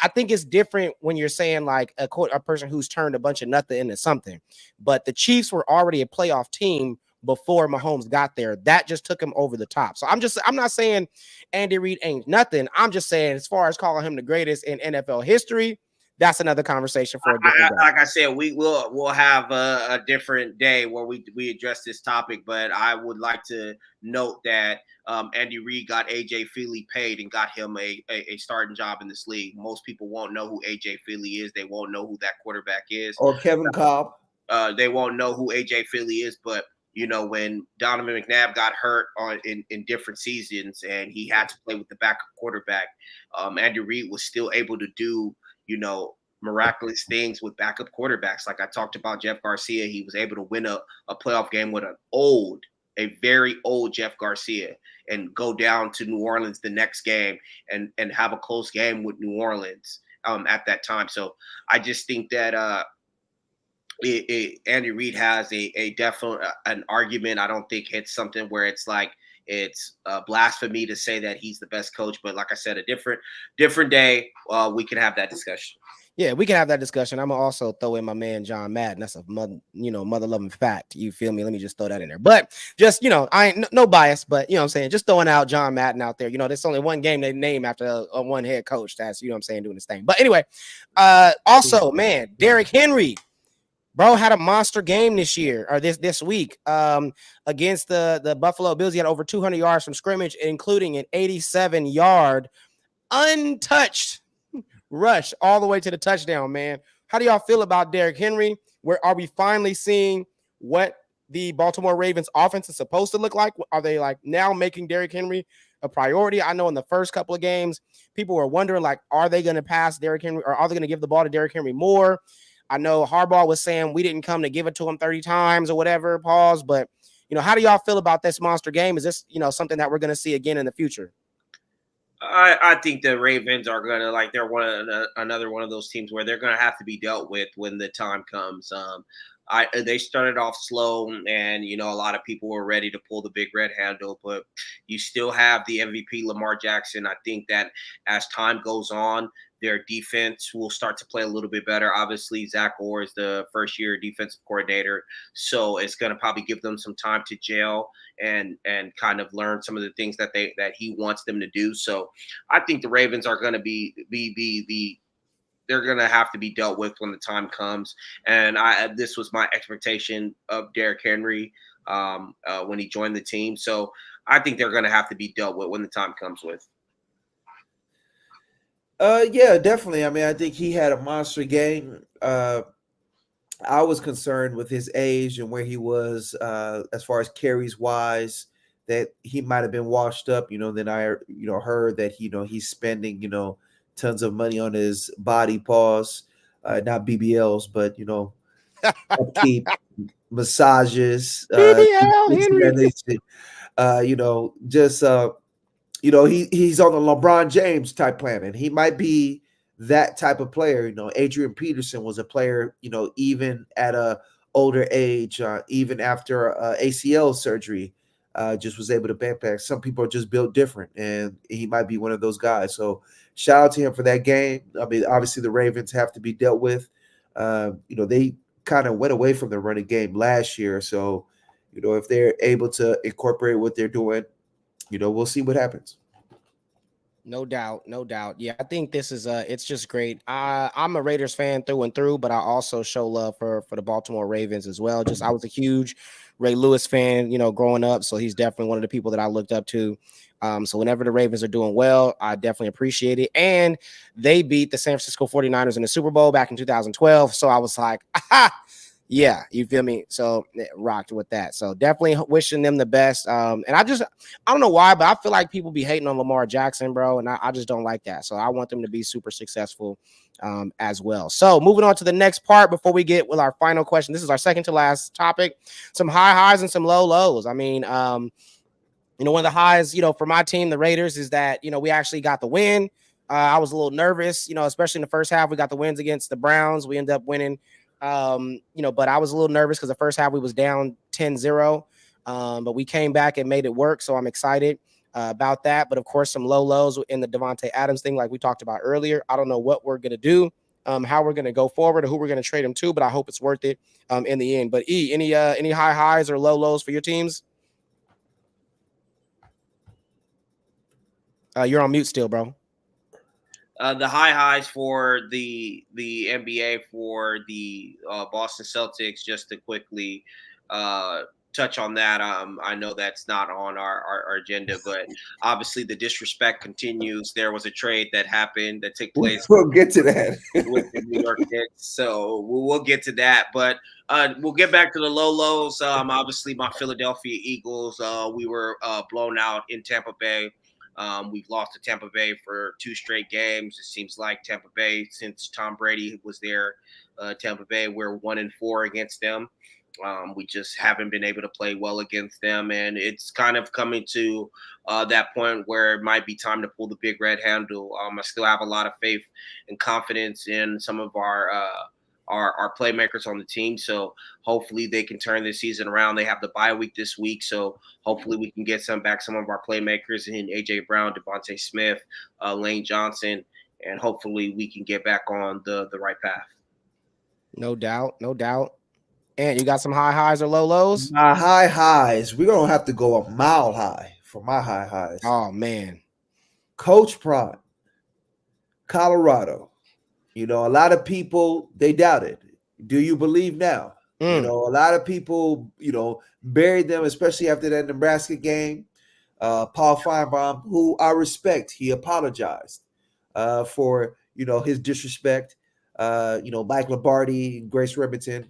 I think it's different when you're saying like a person who's turned a bunch of nothing into something. But the Chiefs were already a playoff team before Mahomes got there. That just took him over the top. So I'm not saying Andy Reid ain't nothing. I'm just saying, as far as calling him the greatest in NFL history, that's another conversation for a different day. Like I said, we'll have a different day where we address this topic. But I would like to note that Andy Reid got AJ Feely paid and got him a starting job in this league. Most people won't know who AJ Feely is. They won't know who that quarterback is. Or Kevin Cobb. They won't know who AJ Feely is, but when Donovan McNabb got hurt in different seasons and he had to play with the backup quarterback, Andy Reid was still able to do, miraculous things with backup quarterbacks. Like I talked about Jeff Garcia, he was able to win a playoff game with a very old Jeff Garcia and go down to New Orleans the next game and have a close game with New Orleans at that time. So I just think that Andy Reid has a definite an argument. I don't think it's something where it's like it's blasphemy to say that he's the best coach. But like I said, a different day, we can have that discussion. Yeah, we can have that discussion. I'm gonna also throw in my man John Madden. That's a mother loving fact. You feel me? Let me just throw that in there. But just I ain't no bias, but I'm saying, just throwing out John Madden out there. There's only one game they name after a one head coach. That's doing his thing. But anyway, also, man, Derrick Henry. Bro had a monster game this year or this week against the Buffalo Bills. He had over 200 yards from scrimmage, including an 87-yard untouched rush all the way to the touchdown, man. How do y'all feel about Derrick Henry? Where are we finally seeing what the Baltimore Ravens offense is supposed to look like? Are they like now making Derrick Henry a priority? I know in the first couple of games, people were wondering, like, are they going to pass Derrick Henry or are they going to give the ball to Derrick Henry more? I know Harbaugh was saying we didn't come to give it to him 30 times or whatever, pause. But, how do y'all feel about this monster game? Is this, something that we're going to see again in the future? I think the Ravens are going to, they're another one of those teams where they're going to have to be dealt with when the time comes. They started off slow and, a lot of people were ready to pull the big red handle, but you still have the MVP Lamar Jackson. I think that as time goes on, their defense will start to play a little bit better. Obviously, Zach Orr is the first-year defensive coordinator, so it's going to probably give them some time to gel and kind of learn some of the things that he wants them to do. So I think the Ravens are going to they're going to have to be dealt with when the time comes. And this was my expectation of Derrick Henry when he joined the team. So I think they're going to have to be dealt with when the time comes with. Yeah, definitely. I mean, I think he had a monster game. I was concerned with his age and where he was as far as carries wise, that he might have been washed up. Then I heard that he's spending tons of money on his body, pause, not BBLs, but upkeep, massages, BBL things of that Henry. nature. Just he's on the LeBron James type plan, and he might be that type of player. Adrian Peterson was a player, even at a older age, even after ACL surgery, just was able to backpack. Some people are just built different, and he might be one of those guys. So shout out to him for that game. I mean, obviously the Ravens have to be dealt with. They kind of went away from the running game last year, so if they're able to incorporate what they're doing, we'll see what happens. No doubt, no doubt. Yeah, I think this is it's just great. I'm a Raiders fan through and through, but I also show love for the Baltimore Ravens as well. Just I was a huge Ray Lewis fan, growing up, so he's definitely one of the people that I looked up to. So whenever the Ravens are doing well, I definitely appreciate it. And they beat the San Francisco 49ers in the Super Bowl back in 2012. So I was like, aha, yeah, you feel me? So it rocked with that. So definitely wishing them the best. And I don't know why, but I feel like people be hating on Lamar Jackson, bro. And I just don't like that. So I want them to be super successful as well. So moving on to the next part before we get with our final question. This is our second to last topic. Some high highs and some low lows. I mean, one of the highs, for my team, the Raiders, is that, we actually got the win. I was a little nervous, especially in the first half. We got the wins against the Browns. We ended up winning. But I was a little nervous because the first half we was down 10-0. But we came back and made it work. So I'm excited about that. But of course, some low lows in the DaVante Adams thing, like we talked about earlier. I don't know what we're going to do, how we're going to go forward, or who we're going to trade him to, but I hope it's worth it in the end. But any high highs or low lows for your teams? You're on mute still, bro. The high highs for the NBA for the Boston Celtics, just to quickly touch on that. I know that's not on our agenda, but obviously the disrespect continues. There was a trade that happened that took place. We'll get to that with the New York Knicks, so we'll get to that. But we'll get back to the low lows. Obviously, my Philadelphia Eagles. We were blown out in Tampa Bay. We've lost to Tampa Bay for 2 straight games. It seems like Tampa Bay, since Tom Brady was there, Tampa Bay, we're 1-4 against them. We just haven't been able to play well against them, and it's kind of coming to that point where it might be time to pull the big red handle. I still have a lot of faith and confidence in some of our playmakers on the team, so hopefully they can turn this season around. They have the bye week this week, so hopefully we can get some of our playmakers in AJ Brown, Devontae Smith, Lane Johnson, and hopefully we can get back on the right path. No doubt, no doubt. And you got some high highs or low lows? My high highs, we're going to have to go a mile high for my high highs. Oh, man. Coach Prime, Colorado. A lot of people, they doubted. Do you believe now? A lot of people, buried them, especially after that Nebraska game. Paul Feinbaum, who I respect, he apologized for, his disrespect. Mike Lombardi, Grace Remington,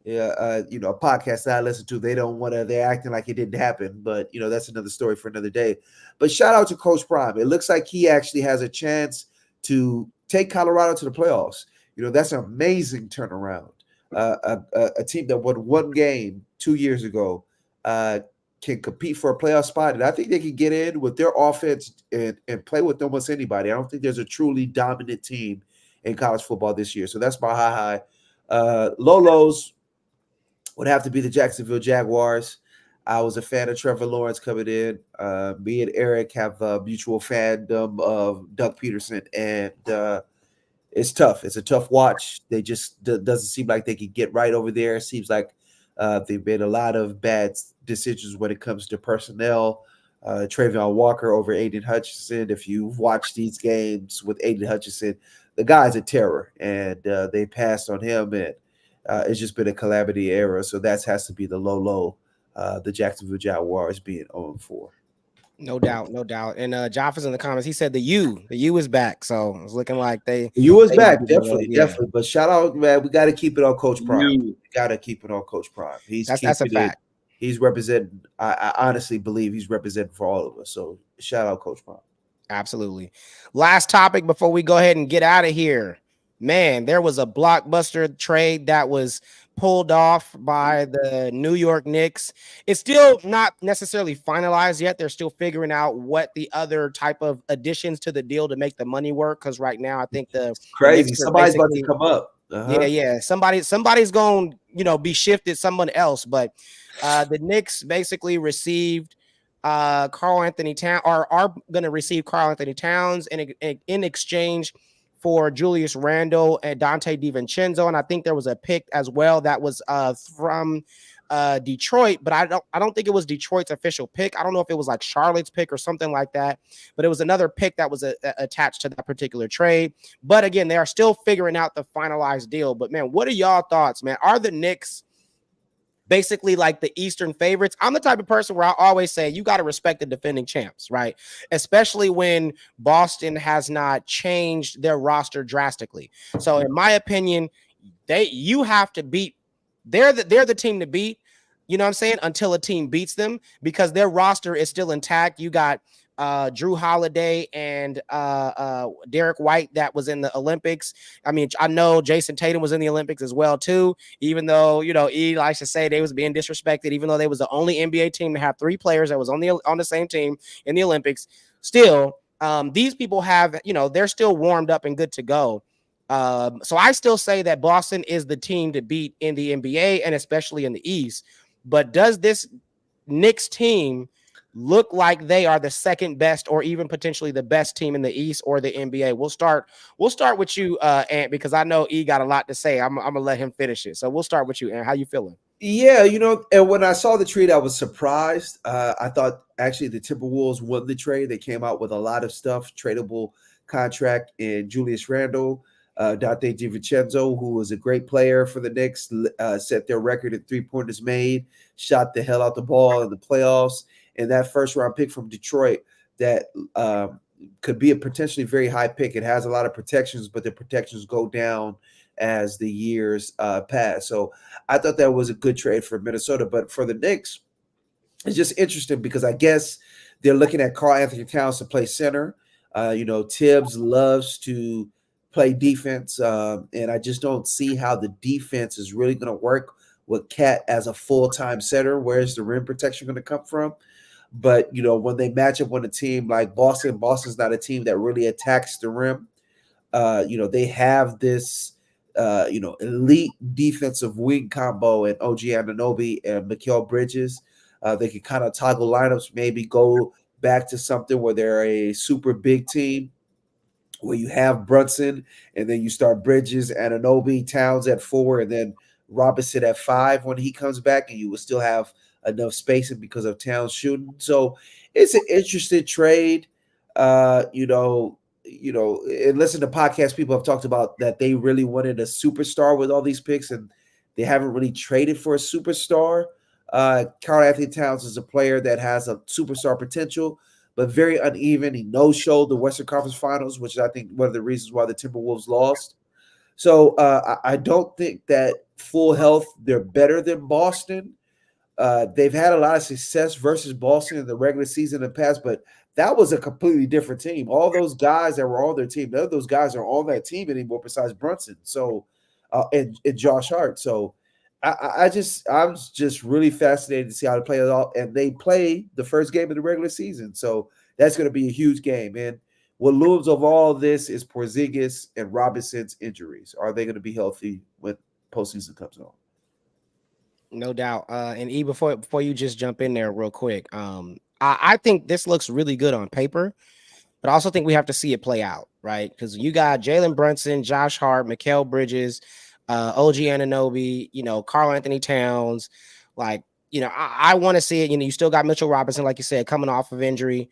a podcast that I listen to, they're acting like it didn't happen, but that's another story for another day. But shout out to Coach Prime. It looks like he actually has a chance to take Colorado to the playoffs. That's an amazing turnaround. A team that won 1 game 2 years ago can compete for a playoff spot, and I think they can get in with their offense and play with almost anybody. I don't think there's a truly dominant team in college football this year. So that's my high. Low lows would have to be the Jacksonville Jaguars. I was a fan of Trevor Lawrence coming in. Me and Eric have a mutual fandom of Doug Peterson, and it's tough. It's a tough watch. They just doesn't seem like they can get right over there. It seems like they've made a lot of bad decisions when it comes to personnel. Travion Walker over Aiden Hutchinson. If you've watched these games with Aiden Hutchinson, the guy's a terror, and they passed on him, and it's just been a calamity era. So that has to be the low. The Jacksonville Jaguars being 0-4. No doubt, no doubt. And Joff in the comments. He said the U is back. So it's looking like the U is back, definitely. But shout out, man. We got to keep it on Coach Prime. We got to keep it on Coach Prime. That's a fact. He's representing. I honestly believe he's representing for all of us. So shout out Coach Prime. Absolutely. Last topic before we go ahead and get out of here. Man, there was a blockbuster trade that was pulled off by the New York Knicks. It's still not necessarily finalized yet. They're still figuring out what the other type of additions to the deal to make the money work. Because right now, I think the Crazy. Knicks are Somebody's about to basically come up. yeah. Somebody's going to be shifted someone else. But the Knicks basically received Carl Anthony Towns, or are going to receive Carl Anthony Towns in exchange for Julius Randle and Dante DiVincenzo, and I think there was a pick as well that was from Detroit, but I don't think it was Detroit's official pick. I don't know if it was like Charlotte's pick or something like that, but it was another pick that was attached to that particular trade. But again, they are still figuring out the finalized deal. But man, what are y'all thoughts, man? Are the Knicks basically like the Eastern favorites? I'm the type of person where I always say you got to respect the defending champs, right? Especially when Boston has not changed their roster drastically. So in my opinion, you have to beat. They're the team to beat. You know what I'm saying? Until a team beats them, because their roster is still intact. You got Drew Holiday and Derek White that was in the Olympics. I mean, I know Jason Tatum was in the Olympics as well too, even though, E likes to say they was being disrespected, even though they was the only NBA team to have 3 players that was on the same team in the Olympics. Still, these people have, they're still warmed up and good to go. So I still say that Boston is the team to beat in the NBA and especially in the East. But does this Knicks team look like they are the second best or even potentially the best team in the East or the NBA? We'll start with you, Ant, because I know E got a lot to say. I'm gonna let him finish it. So we'll start with you, Ant. How you feeling? Yeah, and when I saw the trade, I was surprised. I thought actually the Timberwolves won the trade. They came out with a lot of stuff, tradable contract in Julius Randle, Dante DiVincenzo, who was a great player for the Knicks, set their record at 3-pointers made, shot the hell out the ball in the playoffs, and that first round pick from Detroit that could be a potentially very high pick. It has a lot of protections, but the protections go down as the years pass. So I thought that was a good trade for Minnesota. But for the Knicks, it's just interesting because I guess they're looking at Karl Anthony Towns to play center. Tibbs loves to play defense, and I just don't see how the defense is really going to work with Cat as a full-time center. Where's the rim protection going to come from? But, when they match up on a team like Boston's not a team that really attacks the rim. They have this elite defensive wing combo in OG Anunoby and Mikal Bridges. They can kind of toggle lineups, maybe go back to something where they're a super big team, where you have Brunson and then you start Bridges, Anunoby, Towns at 4, and then Robinson at 5 when he comes back, and you will still have enough spacing because of Towns shooting. So it's an interesting trade. And listen to podcasts, people have talked about that they really wanted a superstar with all these picks, and they haven't really traded for a superstar. Karl Anthony Towns is a player that has a superstar potential, but very uneven. He no-showed the Western Conference Finals, which is, I think, one of the reasons why the Timberwolves lost. So I don't think that full health, they're better than Boston. They've had a lot of success versus Boston in the regular season in the past, but that was a completely different team. All those guys that were on their team, none of those guys are on that team anymore besides Brunson. So, and Josh Hart. So, I'm just really fascinated to see how they play it all. And they play the first game of the regular season, so that's going to be a huge game. And what looms of all this is Porzingis and Robinson's injuries. Are they going to be healthy when postseason comes on? No doubt. And E, before you just jump in there real quick, I think this looks really good on paper, but I also think we have to see it play out, right? Because you got Jalen Brunson, Josh Hart, Mikal Bridges, OG Anunoby, Karl Anthony Towns. I want to see it. You still got Mitchell Robinson, like you said, coming off of injury.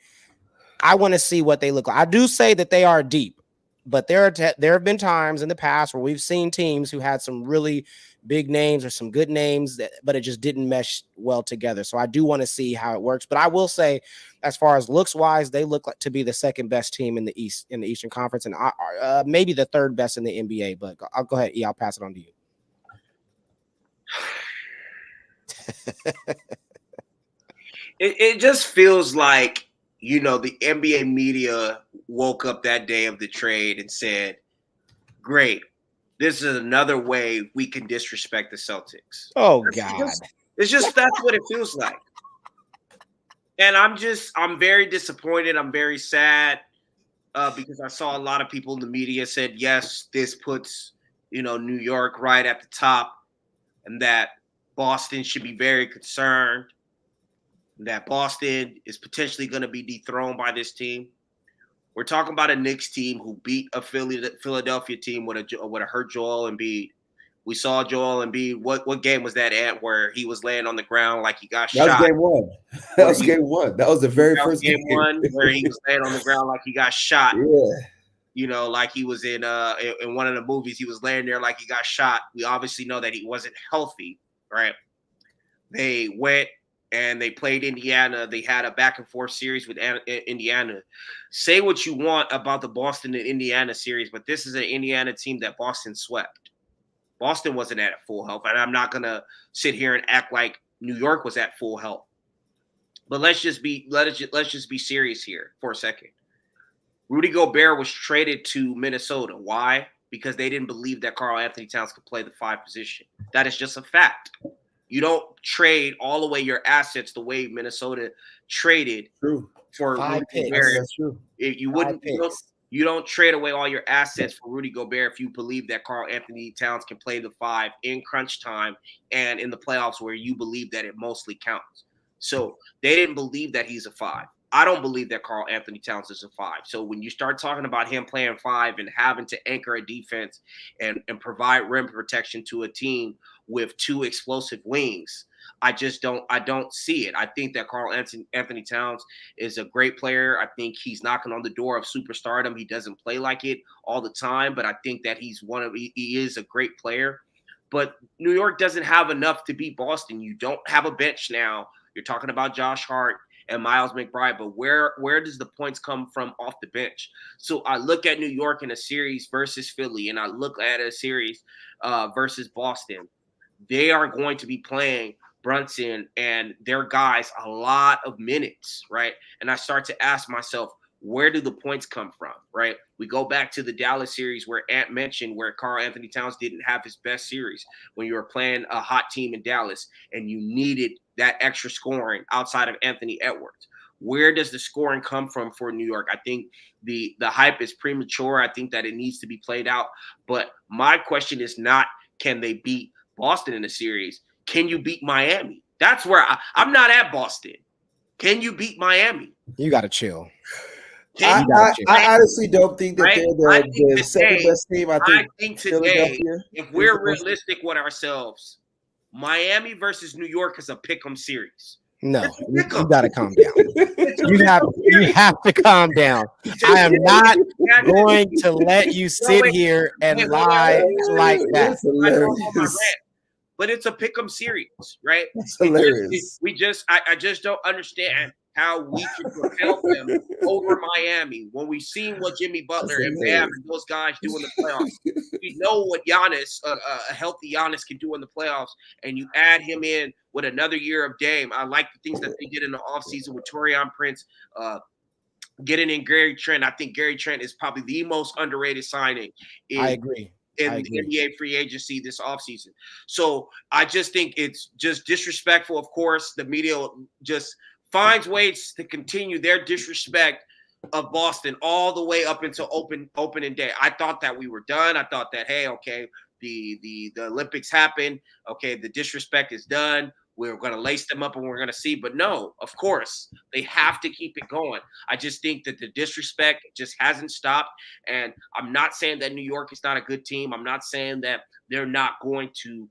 I want to see what they look like. I do say that they are deep, but there have been times in the past where we've seen teams who had some really big names or some good names, but it just didn't mesh well together. So I do want to see how it works. But I will say, as far as looks wise, they look like to be the second best team in the East, in the Eastern Conference, and maybe the third best in the NBA. But I'll go ahead, E. I'll pass it on to you. It just feels like you know, the NBA media woke up that day of the trade and said, great, this is another way we can disrespect the Celtics. Oh, God. It's just that's what it feels like. And I'm very disappointed. I'm very sad because I saw a lot of people in the media said, yes, this puts, you know, New York right at the top, and that Boston should be very concerned that Boston is potentially going to be dethroned by this team. We're talking about a Knicks team who beat a Philadelphia team with a hurt Joel Embiid. We saw Joel Embiid. What game was that at where he was laying on the ground like he got shot? That was game one. That was game one. That was the very first game one where he was laying on the ground like he got shot. Yeah. You know, like he was in one of the movies. He was laying there like he got shot. We obviously know that he wasn't healthy, right? They went and they played Indiana. They had a back and forth series with Indiana. Say what you want about the Boston and Indiana series, but this is an Indiana team that Boston swept. Boston wasn't at full health, and I'm not gonna sit here and act like New York was at full health. But let's just be serious here for a second. Rudy Gobert was traded to Minnesota. Why? Because they didn't believe that Karl Anthony Towns could play the 5 position. That is just a fact. You don't trade all the way your assets the way Minnesota traded for Rudy Gobert. That's true. You don't trade away all your assets for Rudy Gobert if you believe that Karl Anthony Towns can play the 5 in crunch time and in the playoffs where you believe that it mostly counts. So they didn't believe that he's a 5. I don't believe that Karl Anthony Towns is a 5. So when you start talking about him playing 5 and having to anchor a defense and provide rim protection to a team with 2 explosive wings, I don't see it. I think that Karl Anthony Towns is a great player. I think he's knocking on the door of superstardom. He doesn't play like it all the time, but I think that he is a great player. But New York doesn't have enough to beat Boston. You don't have a bench now. You're talking about Josh Hart and Miles McBride, but where does the points come from off the bench? So I look at New York in a series versus Philly, and I look at a series versus Boston. They are going to be playing Brunson and their guys a lot of minutes, right? And I start to ask myself, where do the points come from, right? We go back to the Dallas series where Ant mentioned where Karl Anthony Towns didn't have his best series when you were playing a hot team in Dallas and you needed that extra scoring outside of Anthony Edwards. Where does the scoring come from for New York? I think the hype is premature. I think that it needs to be played out. But my question is not, can they beat Boston in the series? Can you beat Miami? That's where I'm not at Boston. Can you beat Miami? You got to chill. I honestly don't think that they're the second best team. I think today, if we're realistic with ourselves, Miami versus New York is a pick'em series. No, you got to calm down. You have to calm down. I am not going to let you sit here and lie like that. But it's a pick'em series, right? It's hilarious. I just don't understand how we can propel them over Miami when we've seen what Jimmy Butler and Bam and those guys do in the playoffs. We know what Giannis, a healthy Giannis, can do in the playoffs, and you add him in with another year of Dame. I like the things that they did in the offseason with Taurean Prince, getting in Gary Trent. I think Gary Trent is probably the most underrated signing. I agree. In the NBA free agency this offseason. So I just think it's just disrespectful. Of course, the media just finds ways to continue their disrespect of Boston all the way up until opening day. I thought that we were done. I thought that, hey, okay, the Olympics happened. Okay, the disrespect is done. We're going to lace them up and we're going to see. But no, of course, they have to keep it going. I just think that the disrespect just hasn't stopped. And I'm not saying that New York is not a good team. I'm not saying that they're not going to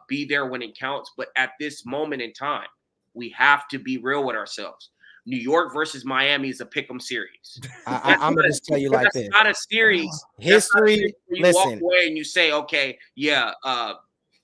be there when it counts. But at this moment in time, we have to be real with ourselves. New York versus Miami is a pick'em series. I'm going to just tell you like this. That's not a series. History, you walk away and you say, okay, yeah,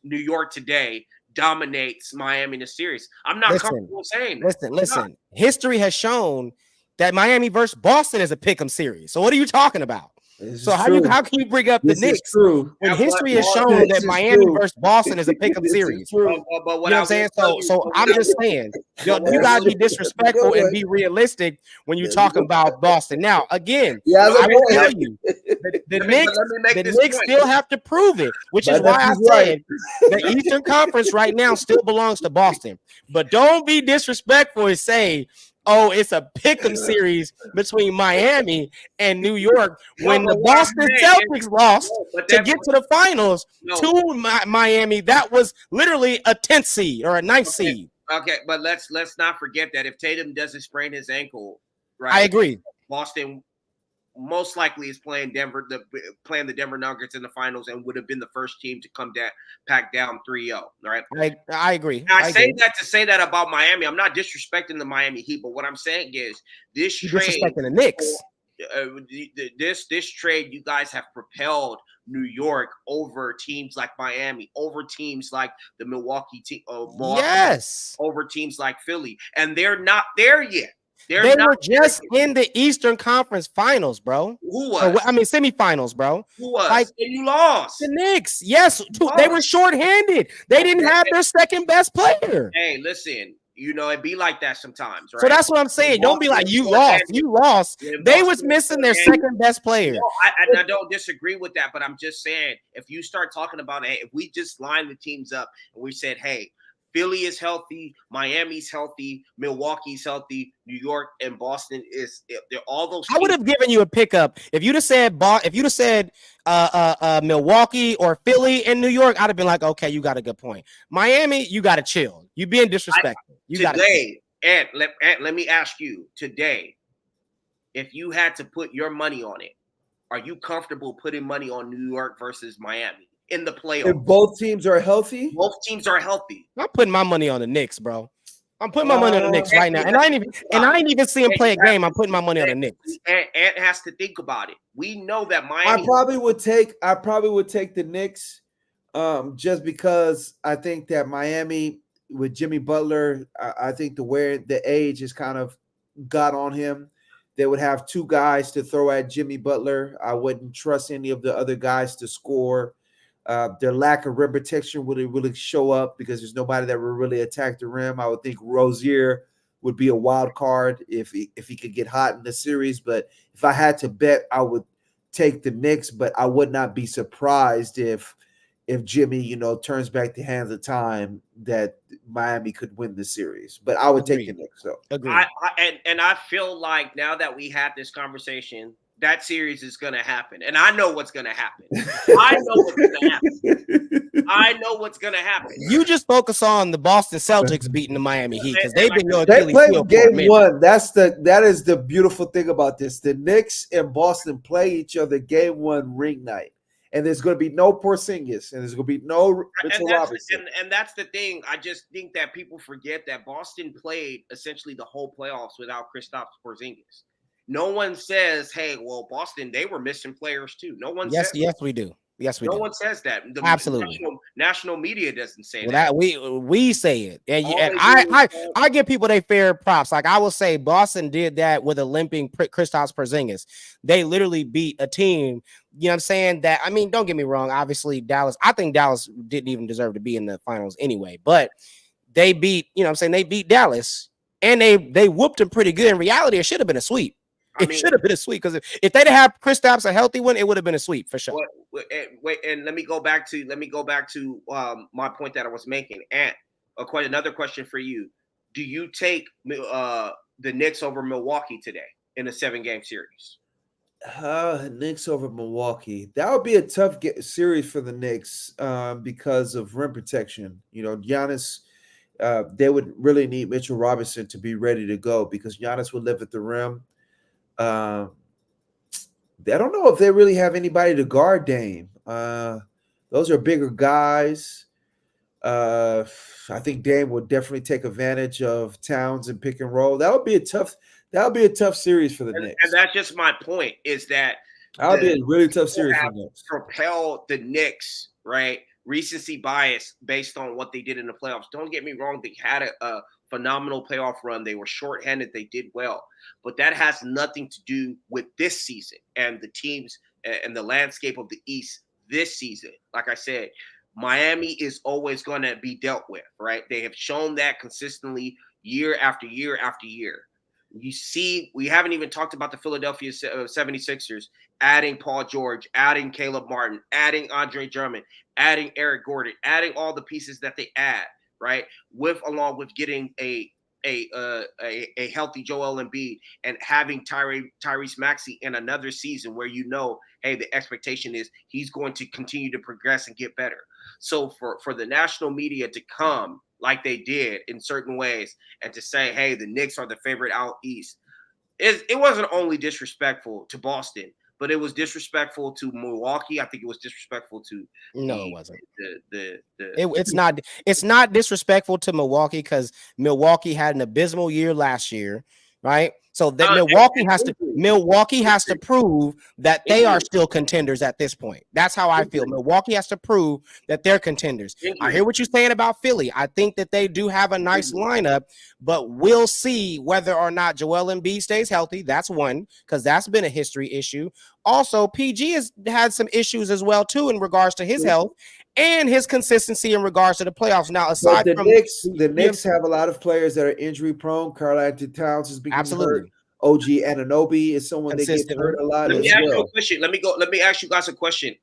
New York today dominates Miami in the series. I'm not comfortable saying that. Listen. History has shown that Miami versus Boston is a pick'em series. So what are you talking about? This So is true. how can you bring up the This is Knicks true. when history has This shown that is Miami true. versus Boston is a pick'em This is series? true. But You what know what I I'm saying? will tell you, So I'm just saying, you gotta be disrespectful Go and ahead. be realistic when you're There you talking go. about Boston. Now, again, He has a I will tell point. you, the let me make the this Knicks point. still have to prove it, which My is why I nephew's right. said the Eastern Conference right now still belongs to Boston. But don't be disrespectful and say, oh, it's a pick'em series between Miami and New York when the but what I'm Boston saying Celtics lost but to that get to the finals no. to Miami. That was literally a 10th seed or a 9th Okay. seed. Okay, but let's not forget that if Tatum doesn't sprain his ankle, right? I agree. Boston most likely is playing playing the Denver Nuggets in the finals and would have been the first team to come down pack down 3-0, right? I agree. I say that to say that about Miami. I'm not disrespecting the Miami Heat, but what I'm saying is this You're trade, disrespecting the Knicks. This trade, you guys have propelled New York over teams like Miami, over teams like the Milwaukee team, Yes, over teams like Philly, and they're not there yet. They were just in the Eastern Conference Finals, bro. Who was? I mean, semifinals, bro. Who was? Like, and you lost. The Knicks, yes, they were shorthanded. They didn't have their second best player. Hey, listen, you know, it be like that sometimes, right? So that's what I'm saying. Don't be like, you lost. You lost. They was missing their second best player. No, I don't disagree with that, but I'm just saying, if you start talking about it, if we just line the teams up and we said, hey, Philly is healthy, Miami's healthy, Milwaukee's healthy, New York and Boston they're all those teams. I would have given you a pickup if you'd have said Milwaukee or Philly and New York. I'd have been like, okay, you got a good point. Miami, you got to chill. You being disrespectful. And let me ask you today, if you had to put your money on it, are you comfortable putting money on New York versus Miami in the playoffs? If both teams are healthy? Both teams are healthy. I'm putting my money on the Knicks, bro. I'm putting my money on the Knicks right now. And I ain't even see him play a game. I'm putting my money on the Knicks. Ant has to think about it. We know that Miami. I probably would take the Knicks just because I think that Miami with Jimmy Butler, I think the age has kind of got on him. They would have two guys to throw at Jimmy Butler. I wouldn't trust any of the other guys to score. Their lack of rim protection would really show up because there's nobody that would really attack the rim. I would think Rozier would be a wild card if he could get hot in the series. But if I had to bet, I would take the Knicks. But I would not be surprised if Jimmy, turns back the hands of time that Miami could win the series. But I would take the Knicks. So I feel like now that we had this conversation, that series is going to happen. And I know what's going to happen. I know what's going to happen. You just focus on the Boston Celtics beating the Miami Heat because they've been your They Achilles play heel game one. That is the beautiful thing about this. The Knicks and Boston play each other game one ring night. And there's going to be no Porzingis, and there's going to be no Mitchell Robinson. And that's the thing. I just think that people forget that Boston played essentially the whole playoffs without Kristaps Porzingis. No one says, "Hey, well, Boston, they were missing players too." No one. Yes, we do. Yes, we do. No one says that. Absolutely. National media doesn't say that. We say it, and I give people their fair props. Like I will say, Boston did that with a limping Kristaps Porzingis. They literally beat a team. You know what I'm saying? That I mean, don't get me wrong. Obviously, Dallas. I think Dallas didn't even deserve to be in the finals anyway. But they beat. You know what I'm saying? They beat Dallas, and they whooped them pretty good. In reality, it should have been a sweep. It should have been a sweep because if they didn't have Kristaps a healthy one, it would have been a sweep for sure. Wait, and let me go back to my point that I was making. And another question for you: do you take the Knicks over Milwaukee today in a 7-game series? Knicks over Milwaukee. That would be a tough series for the Knicks because of rim protection. Giannis. They would really need Mitchell Robinson to be ready to go because Giannis would live at the rim. I don't know if they really have anybody to guard Dame. Those are bigger guys. I think Dame would definitely take advantage of Towns and pick and roll. That would be a tough series for the Knicks. And that's just my point. Is that would be a really tough series for the Knicks. Propel the Knicks, right? Recency bias based on what they did in the playoffs. Don't get me wrong; they had a phenomenal playoff run. They were shorthanded. They did well. But that has nothing to do with this season and the teams and the landscape of the East this season, like I said, Miami is always going to be dealt with, right? They have shown that consistently year after year after year. You see, we haven't even talked about the Philadelphia 76ers adding Paul George, adding Caleb Martin, adding Andre Drummond, adding Eric Gordon, adding all the pieces that they add, right? Along with getting a healthy Joel Embiid and having Tyrese Maxey in another season where hey, the expectation is he's going to continue to progress and get better. So for the national media to come like they did in certain ways and to say, hey, the Knicks are the favorite out East, it wasn't only disrespectful to Boston, but it was disrespectful to Milwaukee. I think it was disrespectful to No, it wasn't. It's not disrespectful to Milwaukee because Milwaukee had an abysmal year last year, right? So that Milwaukee has to prove that they are still contenders at this point. That's how I feel. Milwaukee has to prove that they're contenders. I hear what you're saying about Philly. I think that they do have a nice lineup, but we'll see whether or not Joel Embiid stays healthy. That's one, because that's been a history issue. Also, PG has had some issues as well, too, in regards to his health and his consistency in regards to the playoffs. Now, aside the from Knicks have a lot of players that are injury prone. Karl-Anthony Towns is being hurt. OG Anunoby is someone that gets hurt a lot. Let me ask you a question. Let me ask you guys a question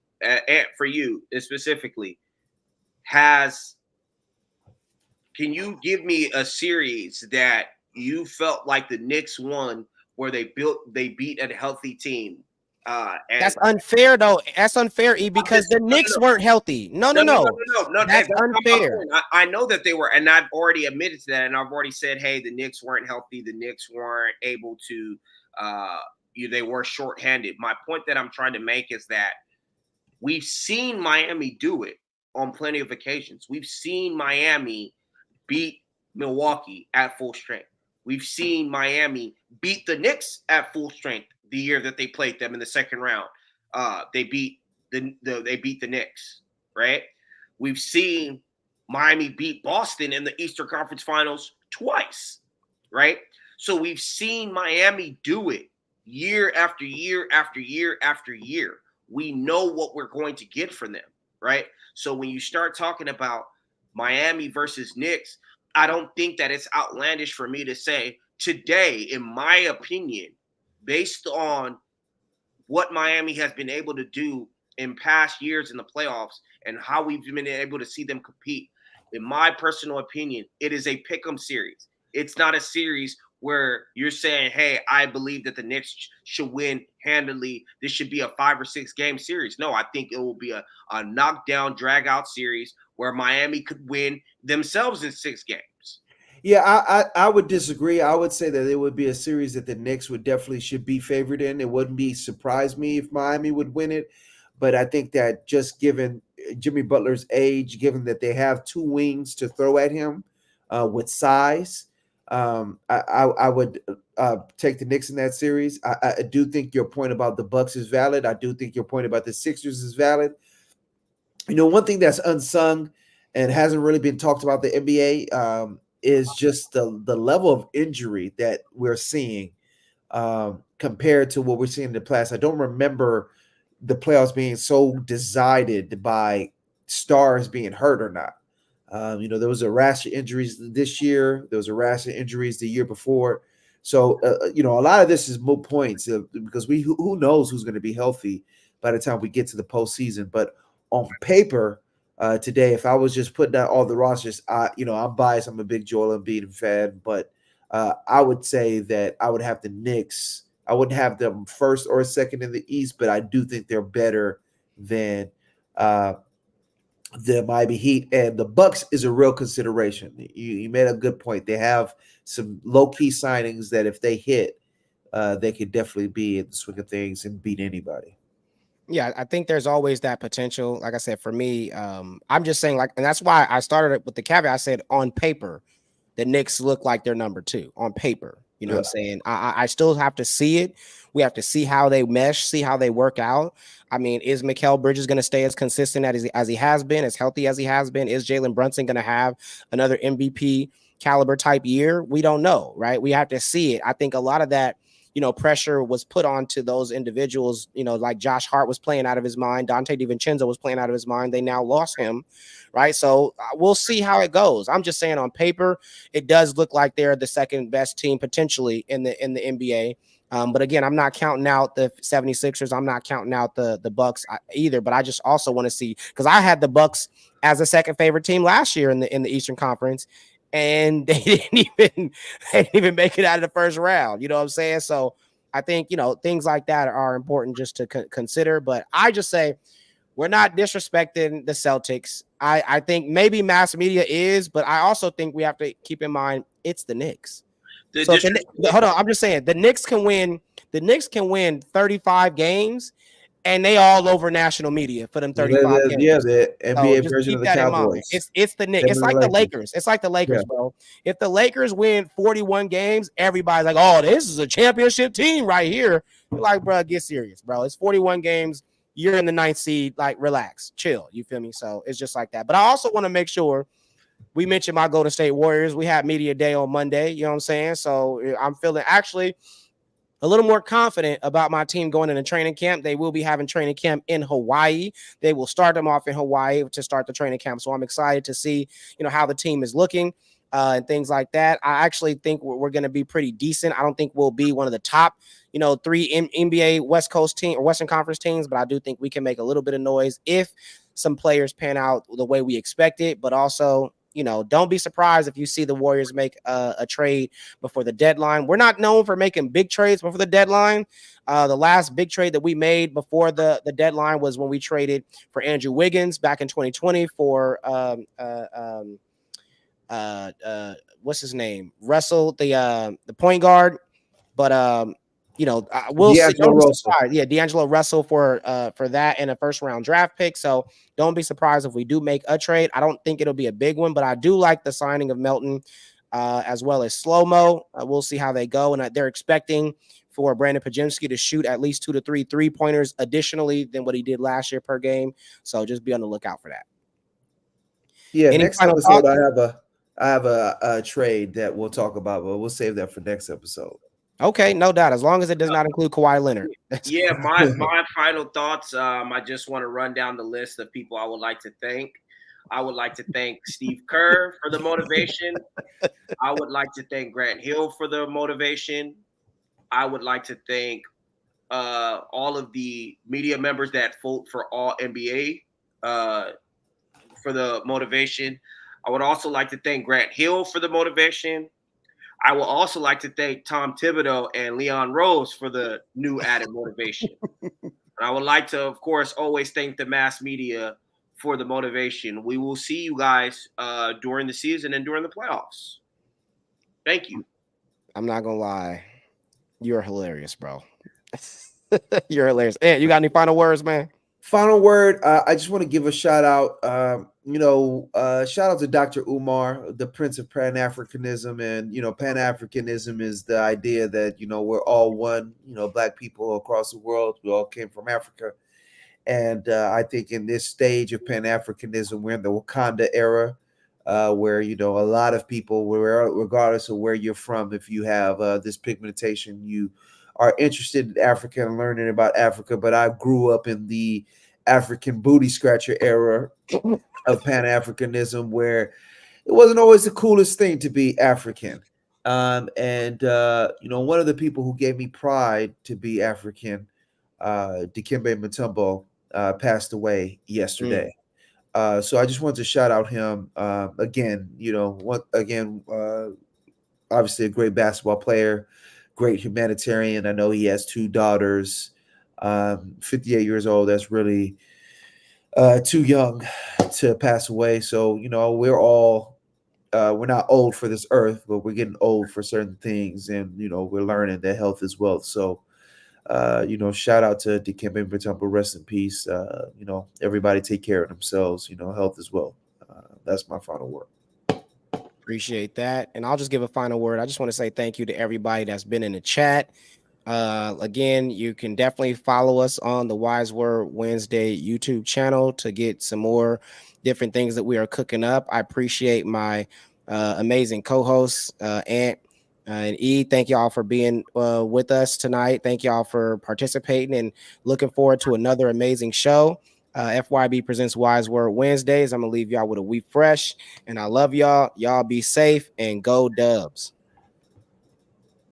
for you specifically. Can you give me a series that you felt like the Knicks won where they beat a healthy team? That's unfair, though. That's unfair, E, because the Knicks weren't healthy. No. That's unfair. I know that they were, and I've already admitted to that, and I've already said, hey, the Knicks weren't healthy. The Knicks weren't able to. They were shorthanded. My point that I'm trying to make is that we've seen Miami do it on plenty of occasions. We've seen Miami beat Milwaukee at full strength. We've seen Miami beat the Knicks at full strength the year that they played them in the second round. They beat the Knicks, right? We've seen Miami beat Boston in the Eastern Conference Finals twice, right? So we've seen Miami do it year after year after year after year. We know what we're going to get from them, right? So when you start talking about Miami versus Knicks, I don't think that it's outlandish for me to say today, in my opinion, based on what Miami has been able to do in past years in the playoffs and how we've been able to see them compete, in my personal opinion, it is a pick'em series. It's not a series where you're saying, hey, I believe that the Knicks should win handily. This should be a 5 or 6 game series. No, I think it will be a knockdown, drag out series where Miami could win themselves in 6 games. Yeah, I would disagree. I would say that it would be a series that the Knicks would definitely should be favored in. It wouldn't surprise me if Miami would win it. But I think that just given Jimmy Butler's age, given that they have 2 wings to throw at him with size, I would take the Knicks in that series. I do think your point about the Bucks is valid. I do think your point about the Sixers is valid. One thing that's unsung and hasn't really been talked about the NBA is just the level of injury that we're seeing compared to what we're seeing in the past. I don't remember the playoffs being so decided by stars being hurt or not. There was a rash of injuries this year. There was a rash of injuries the year before. So, a lot of this is moot points because who knows who's going to be healthy by the time we get to the postseason. But on paper, today, if I was just putting out all the rosters, I'm biased. I'm a big Joel Embiid fan, but I would say that I would have the Knicks. I wouldn't have them first or second in the East, but I do think they're better than the Miami Heat, and the Bucks is a real consideration. You made a good point. They have some low-key signings that if they hit, they could definitely be in the swing of things and beat anybody. Yeah, I think there's always that potential. Like I said, for me, I'm just saying, and that's why I started it with the caveat. I said on paper, the Knicks look like they're number 2 on paper. You know what I'm saying? I still have to see it. We have to see how they mesh, see how they work out. I mean, is Mikal Bridges going to stay as consistent as he has been, as healthy as he has been? Is Jalen Brunson going to have another MVP caliber type year? We don't know, right? We have to see it. I think a lot of that pressure was put onto those individuals, like Josh Hart was playing out of his mind. Dante DiVincenzo was playing out of his mind. They now lost him, right? So we'll see how it goes. I'm just saying on paper, it does look like they're the second best team potentially in the NBA. But again, I'm not counting out the 76ers. I'm not counting out the Bucks either. But I just also want to see, because I had the Bucks as a second favorite team last year in the Eastern Conference, and they didn't even make it out of the first round. You know what I'm saying? So I think things like that are important just to consider. But I just say we're not disrespecting the Celtics. I think maybe mass media is, but I also think we have to keep in mind it's the Knicks. So hold on, I'm just saying the Knicks can win. The Knicks can win 35 games, and they all over national media for them 35 games. Yeah, the NBA version of the Cowboys. It's the Knicks. It's like the Lakers. It's like the Lakers, bro. If the Lakers win 41 games, everybody's like, "Oh, this is a championship team right here." You're like, bro, get serious, bro. It's 41 games. You're in the 9th seed. Like, relax, chill. You feel me? So it's just like that. But I also want to make sure we mentioned my Golden State Warriors. We had media day on Monday. You know what I'm saying? So I'm feeling actually a little more confident about my team going into training camp. They will be having training camp in Hawaii. They will start them off in Hawaii to start the training camp. So I'm excited to see, how the team is looking and things like that. I actually think we're going to be pretty decent. I don't think we'll be one of the top, 3 NBA West Coast team or Western Conference teams, but I do think we can make a little bit of noise if some players pan out the way we expect it. But also, don't be surprised if you see the Warriors make a trade before the deadline. We're not known for making big trades before the deadline. The last big trade that we made before the deadline was when we traded for Andrew Wiggins back in 2020 for what's his name? Russell, the point guard. But we'll see. Yeah, D'Angelo Russell for that and a first round draft pick. So don't be surprised if we do make a trade. I don't think it'll be a big one, but I do like the signing of Melton as well as Slow-Mo. We'll see how they go. And they're expecting for Brandon Podziemski to shoot at least 2 to 3 3-pointers additionally than what he did last year per game. So just be on the lookout for that. Yeah, next episode I have a trade that we'll talk about, but we'll save that for next episode. Okay, no doubt. As long as it does not include Kawhi Leonard. Yeah, my final thoughts. I just want to run down the list of people I would like to thank. I would like to thank Steve Kerr for the motivation. I would like to thank Grant Hill for the motivation. I would like to thank all of the media members that vote for All NBA for the motivation. I would also like to thank Grant Hill for the motivation. I would also like to thank Tom Thibodeau and Leon Rose for the new added motivation. And I would like to, of course, always thank the mass media for the motivation. We will see you guys during the season and during the playoffs. Thank you. I'm not going to lie. You're hilarious, bro. You're hilarious. Hey, you got any final words, man? Final word. I just want to give a shout out. Shout out to Dr. Umar, the Prince of Pan-Africanism. And, Pan-Africanism is the idea that, we're all one, Black people across the world. We all came from Africa. And I think in this stage of Pan-Africanism, we're in the Wakanda era, where, a lot of people, regardless of where you're from, if you have this pigmentation, you are interested in Africa and learning about Africa. But I grew up in the African booty scratcher era of Pan-Africanism, where it wasn't always the coolest thing to be African. One of the people who gave me pride to be African, Dikembe Mutombo, passed away yesterday. So I just wanted to shout out him again. Obviously a great basketball player, great humanitarian. I know he has 2 daughters, 58 years old. That's really too young to pass away. So, we're all, we're not old for this earth, but we're getting old for certain things. And, we're learning that health is wealth. So, shout out to Dikembe Mutombo, rest in peace. Everybody take care of themselves. Health is wealth. That's my final word. Appreciate that. And I'll just give a final word. I just want to say thank you to everybody that's been in the chat. Again, you can definitely follow us on the Wise Word Wednesday YouTube channel to get some more different things that we are cooking up. I appreciate my amazing co-hosts, Ant, And E, thank y'all for being with us tonight. Thank y'all for participating and looking forward to another amazing show. FYB presents Wise Word Wednesdays. I'm going to leave y'all with a week fresh. And I love y'all. Y'all be safe and go Dubs.